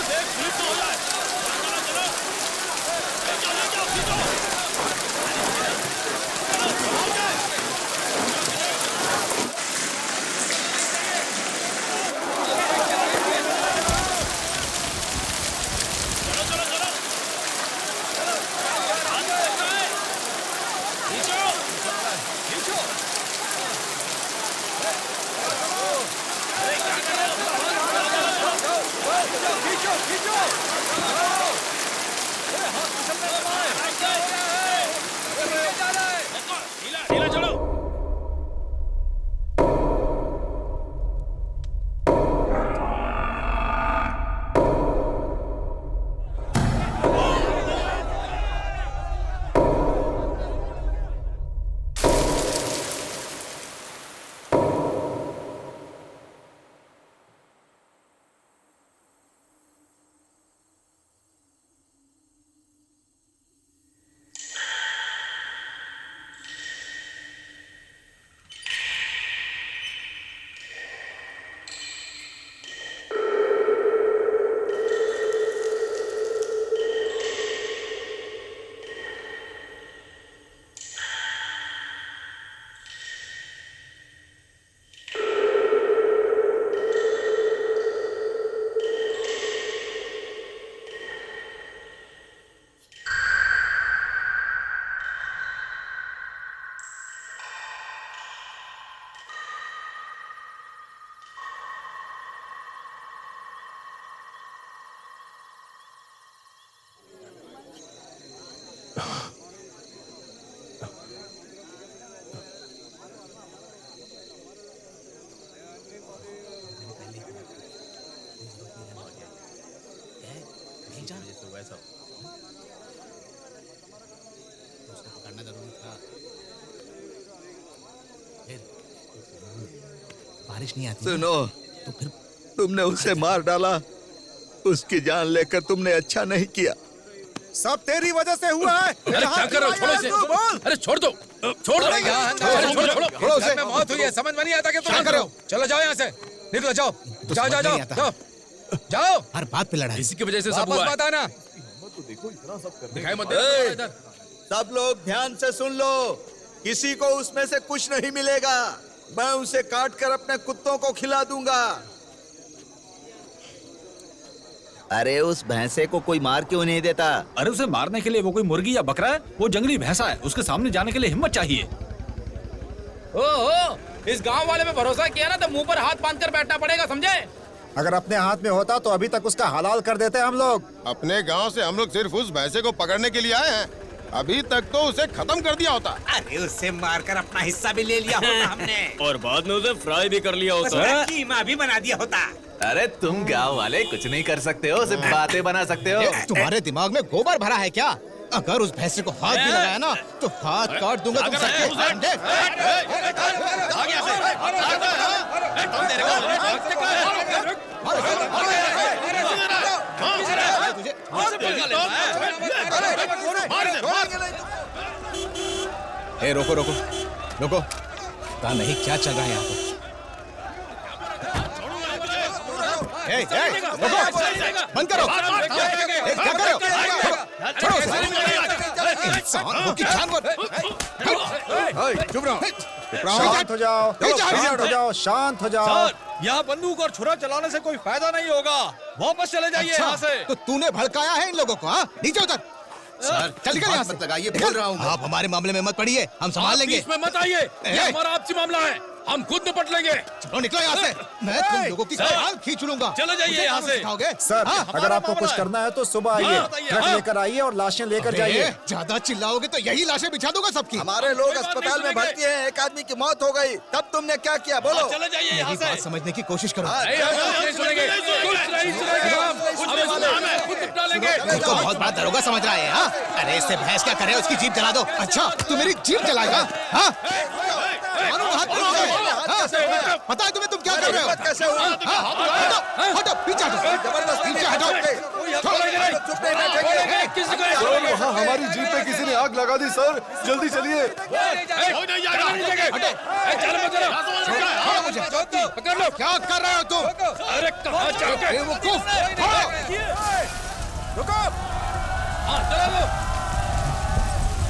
देख, स्लिप तो हो जाए। चलो, चलो। ले जाओ, ले जाओ, खींचो। चलो, संभाल के। चलो, चलो, चलो। पकड़ना जरूरी था। बारिश नहीं आती। सुनो, तो फिर तुमने उसे मार डाला, उसकी जान लेकर तुमने अच्छा नहीं किया। सब तेरी वजह से हुआ है। अरे क्या कर रहे हो? छोड़ो इसे। अरे छोड़ दो, छोड़ दो। छोड़ो उसे। मौत हुई है, समझ में नहीं आता कि तुम क्या कर रहे हो? चलो जाओ यहाँ से, निकलो, जाओ जाओ जाओ जाओ जाओ जाओ। हर बात पे लड़ाई। इसी की वजह से सब हुआ है। वापस मत आना। दिखाई मत दे इधर। सब लोग ध्यान से सुन लो, किसी को उसमें से कुछ नहीं मिलेगा। मैं उसे काट कर अपने कुत्तों को खिला दूंगा। अरे उस भैंसे को कोई मार क्यों नहीं देता? अरे उसे मारने के लिए वो कोई मुर्गी या बकरा है? वो जंगली भैंसा है, उसके सामने जाने के लिए हिम्मत चाहिए। ओहो, इस गांव वाले पे भरोसा किया ना तो मुंह पर हाथ बांध कर बैठना पड़ेगा, समझे? अगर अपने हाथ में होता तो अभी तक उसका हलाल कर देते हम लोग। अपने गांव से हम लोग सिर्फ उस भैंसे को पकड़ने के लिए आए हैं। अभी तक तो उसे खत्म कर दिया होता। अरे उससे मारकर अपना हिस्सा भी ले लिया होता हमने। और बाद में उसे फ्राई भी कर लिया होता। कीमा भी बना दिया होता। अरे तुम गांव वाले कुछ नहीं कर सकते हो, सिर्फ बातें बना सकते हो। तुम्हारे दिमाग में गोबर भरा है क्या? अगर उस भैंसे को हाथ भी लगाया ना तो हाथ काट दूंगा तुम सबके। ए, रोको रोको रोको। पता नहीं क्या चल रहा है यहाँ पर। रोको, बंद करो। क्या कर रहे हो? छोड़ो इंसान हो कि जानवर। चुप रहो, शांत हो जाओ, शांत हो जाओ, शांत हो जाओ। यहाँ बंदूक और छुरा चलाने से कोई फायदा नहीं होगा। वापस चले जाइए यहाँ से। तो तूने भड़काया है इन लोगों को? हाँ, नीचे उतर। सर चल निकल यहाँ से। लगाइए, बोल रहा हूँ। आप हमारे मामले में मत पड़िए, हम संभाल लेंगे। इसमें मत आइए, ये हमारा आपसी मामला है, हम खुद निपट लेंगे। चलो निकलो यहाँ से, मैं तुम लोगों की खाल खींच लूंगा। चले जाइए यहाँ से। सर, अगर आपको कुछ करना है तो सुबह आइए, ट्रक लेकर आइए और लाशें लेकर जाइए। ज्यादा चिल्लाओगे तो यही लाशें बिछा दूंगा सबकी। हमारे लोग अस्पताल में भर्ती हैं, एक आदमी की मौत हो गई, तब तुमने क्या किया बोलो? चले जाइए यहाँ से। बात समझने की कोशिश करो। तुमको बहुत बड़ा दरोगा समझ रहा है। हाँ? अरे इससे भैंस क्या करे, उसकी जीप जला दो। अच्छा, तू मेरी जीप जलाएगा? हाँ? पता है तुम्हें तुम क्या कर रहे हो? कैसे हुआ? हटो, हटो, पीछे हटो, जबरदस्ती पीछे हटो। चुप नहीं बैठेंगे। सर, वहाँ हमारी जीप पे किसी ने आग लगा दी सर, जल्दी चलिए। पकड़ लो। क्या कर रहे हो तुम? अरे कहाँ जाओगे? बेवकूफ। रुको। हाँ चला लो।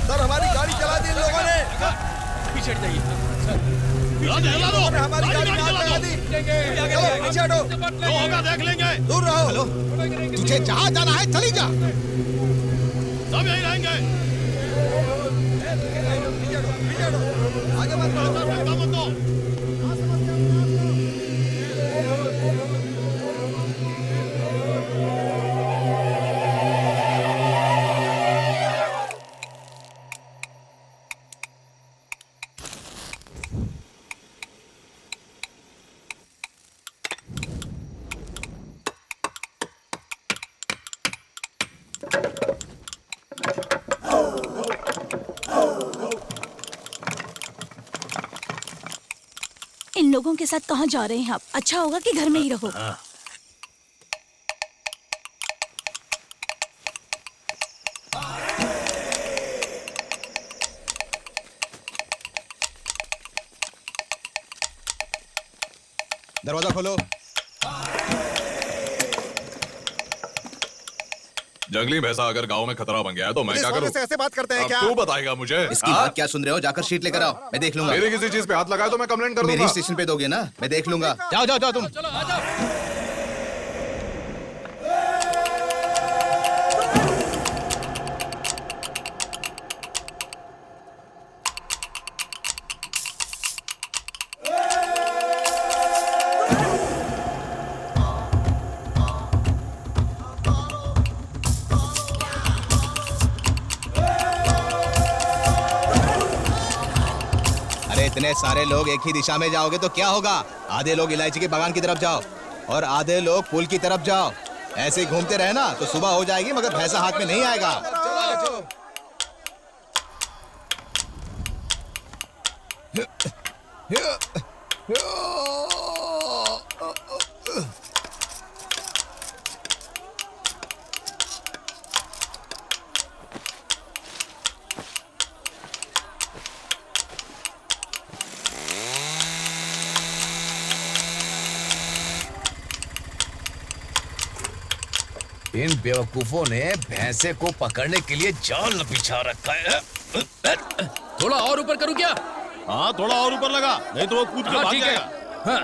सर, हमारी गाड़ी चला दी इन लोगों ने। पीछे हट जाइए। हमारी गाड़ी चला दी। चलो पीछे हटो। होगा देख लेंगे। दूर रहो। तुझे जहाँ जाना है चली जा। सब यहीं रहेंगे। आगे मत बढ़ो। इन लोगों के साथ कहाँ जा रहे हैं आप? अच्छा होगा कि घर में ही रहो। दरवाजा खोलो। जंगली भैंसा अगर गांव में खतरा बन गया है तो मैं क्या करूं? ऐसे बात करते हैं अब क्या? तू बताएगा मुझे। इसकी बात क्या सुन रहे हो? जाकर शीट लेकर आओ, मैं देख लूंगा। मेरी किसी चीज पे हाथ लगाए तो मैं कंप्लेंट कर मेरी दूंगा। स्टेशन पे दोगे ना, मैं देख लूंगा। जाओ जाओ जाओ तुम। चलो आ जाओ। अरे इतने सारे लोग एक ही दिशा में जाओगे तो क्या होगा? आधे लोग इलायची के बागान की तरफ जाओ और आधे लोग पुल की तरफ जाओ। ऐसे ही घूमते रहे ना तो सुबह हो जाएगी, मगर भैंसा हाथ में नहीं आएगा। इन बेवकूफों ने भैंसे को पकड़ने के लिए जाल बिछा रखा है। थोड़ा और ऊपर करूं क्या? हाँ, थोड़ा और ऊपर लगा, नहीं तो वो कूद के भाग जाएगा। हाँ।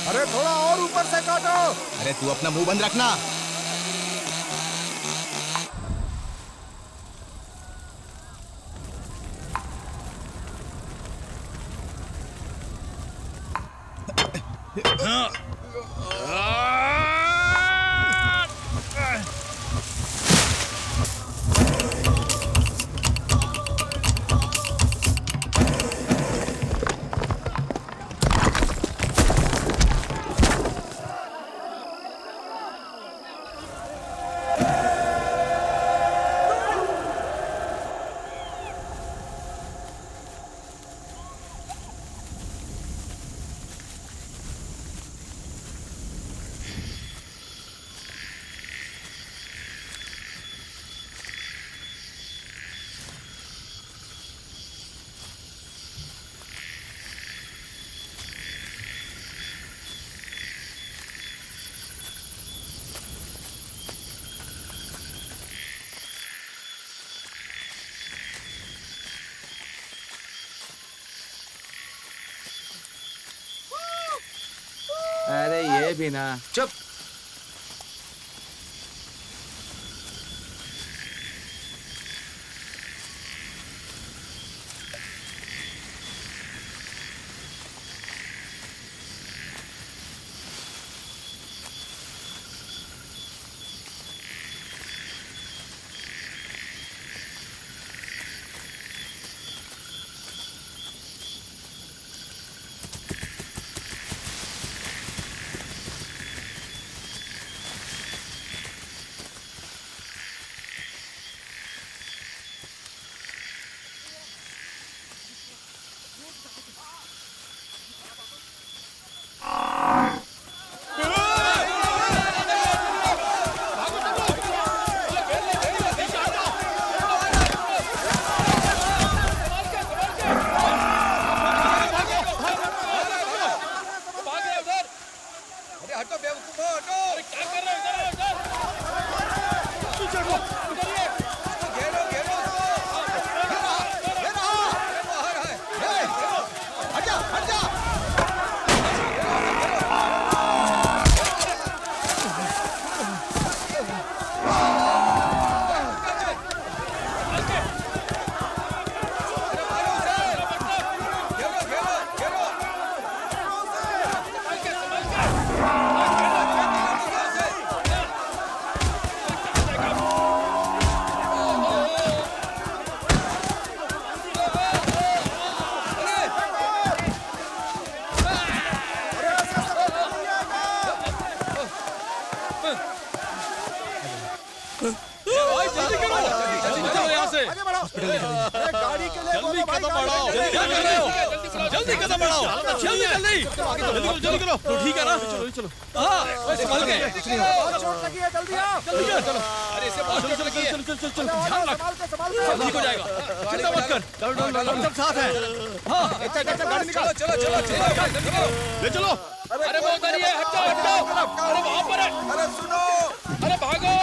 अरे थोड़ा और ऊपर से काटो। अरे तू अपना मुंह बंद रखना। अरे ये भी ना, चुप। गाड़ी के लिए जल्दी कदम बढ़ाओ। क्या कर रहे हो? जल्दी कदम बढ़ाओ। जल्दी जल्दी करो। तो ठीक है ना? चलो चलो। हाँ, संभल के। बहुत चोट लगी है, जल्दी आओ। चलो। अरे इसे बहुत चोट लगी है। चल ध्यान रख। सब ठीक हो जाएगा। चिंता मत कर। चलो सब साथ हैं। हाँ, गाड़ी निकालो। चलो। ले चलो। अरे वो उधर ही है, हटो। अरे वहाँ पर है। अरे सुनो। अरे भागो।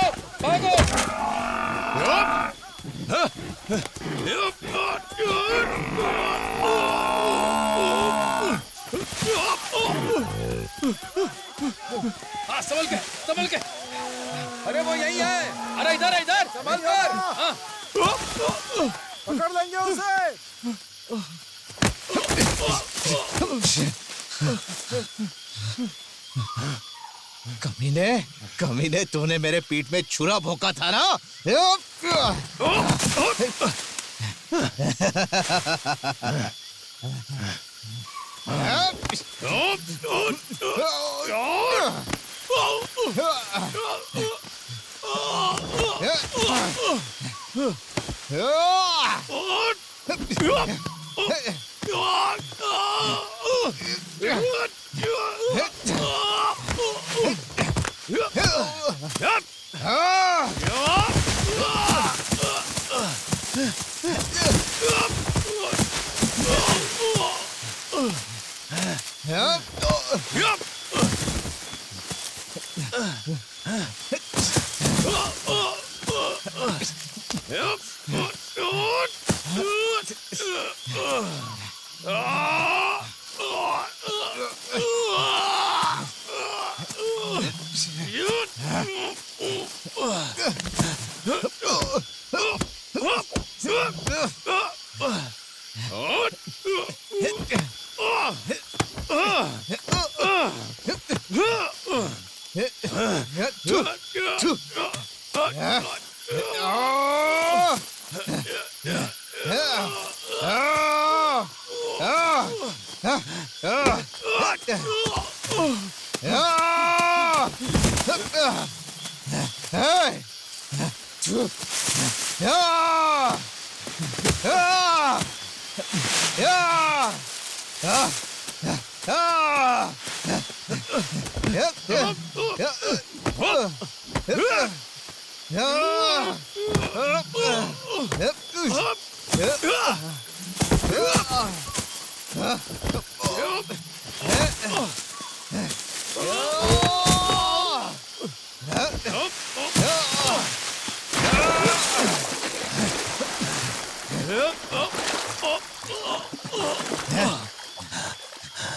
हाँ, संभल के। अरे वो यही है। अरे इधर संभल कर। हाँ। पकड़ लेंगे उसे। कमीने, तूने मेरे पीठ में छुरा भोंका था ना?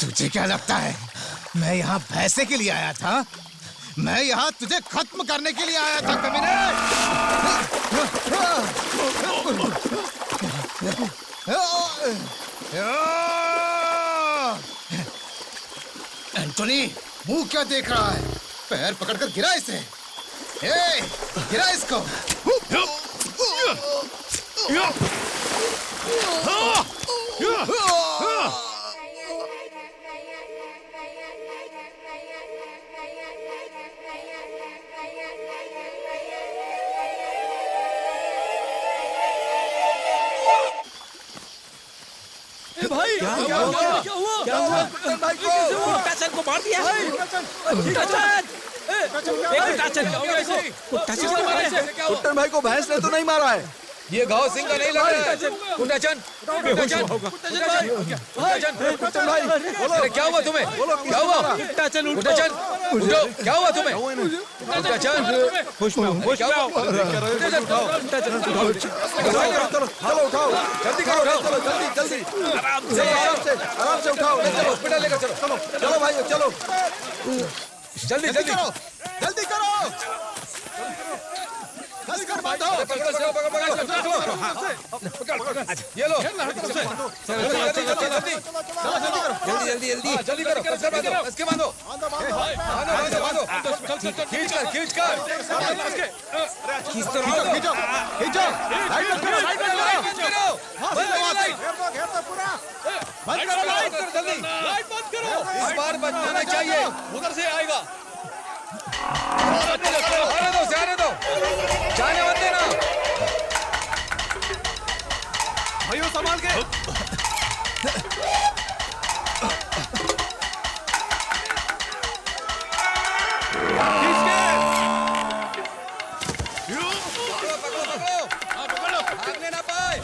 तुझे क्या लगता है मैं यहाँ भैंसे के लिए आया था? मैं यहाँ तुझे खत्म करने के लिए आया था कमीने। एंटोनी, मुंह क्या देख रहा है? पैर पकड़कर गिरा इसे। गिरा इसको। भाई क्या हुआ? भाई को मार दिया। कुट्टन भाई को भैंस ने तो नहीं मारा है। ये घाव सिंह का नहीं लग रहा है। कुट्टाचन, कुट्टन भाई, अरे क्या हुआ तुम्हें? क्या हुआ? कुट्टाचन, उठो। क्या हुआ तुम्हें? कुट्टाचन, होश में आओ। क्या हुआ? चलो उठाओ, जल्दी करो, उठाओ। जल्दी आराम से उठाओ। हॉस्पिटल लेकर चलो। चलो भाई, चलो जल्दी जल्दी करो। ये लो। जल्दी करो। इसके बांधो। खींच कर। खींचो। लाइट बंद करो। इस बार बचना नहीं चाहिए। उधर से आएगा। आने दो। जाने मत देना। भाइयों संभाल के। पकड़ो। भागने ना पाए।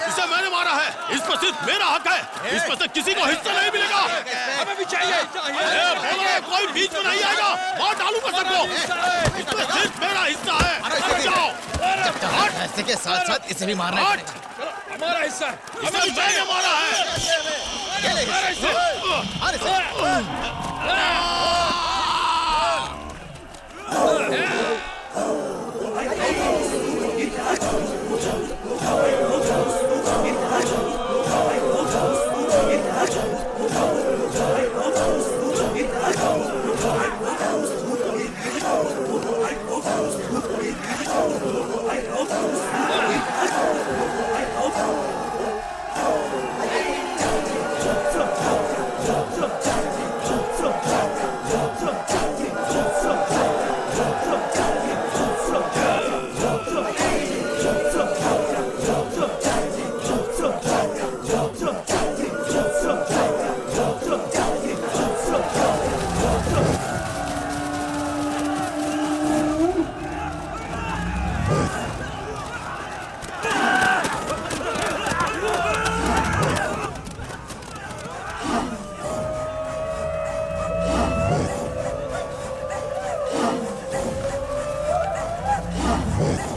इसे मैंने मारा है, इस पर सिर्फ मेरा हक है, इस पर से किसी को हिस्सा नहीं मिलेगा। हमें भी चाहिए। कोई बीच में नहीं आएगा, मार डालूंगा सबको। इसमें सिर्फ मेरा हिस्सा है। जाओ। ऐसे के साथ साथ इसे भी मारना है। हमारा हिस्सा, इसे मैंने मारा है। Oh.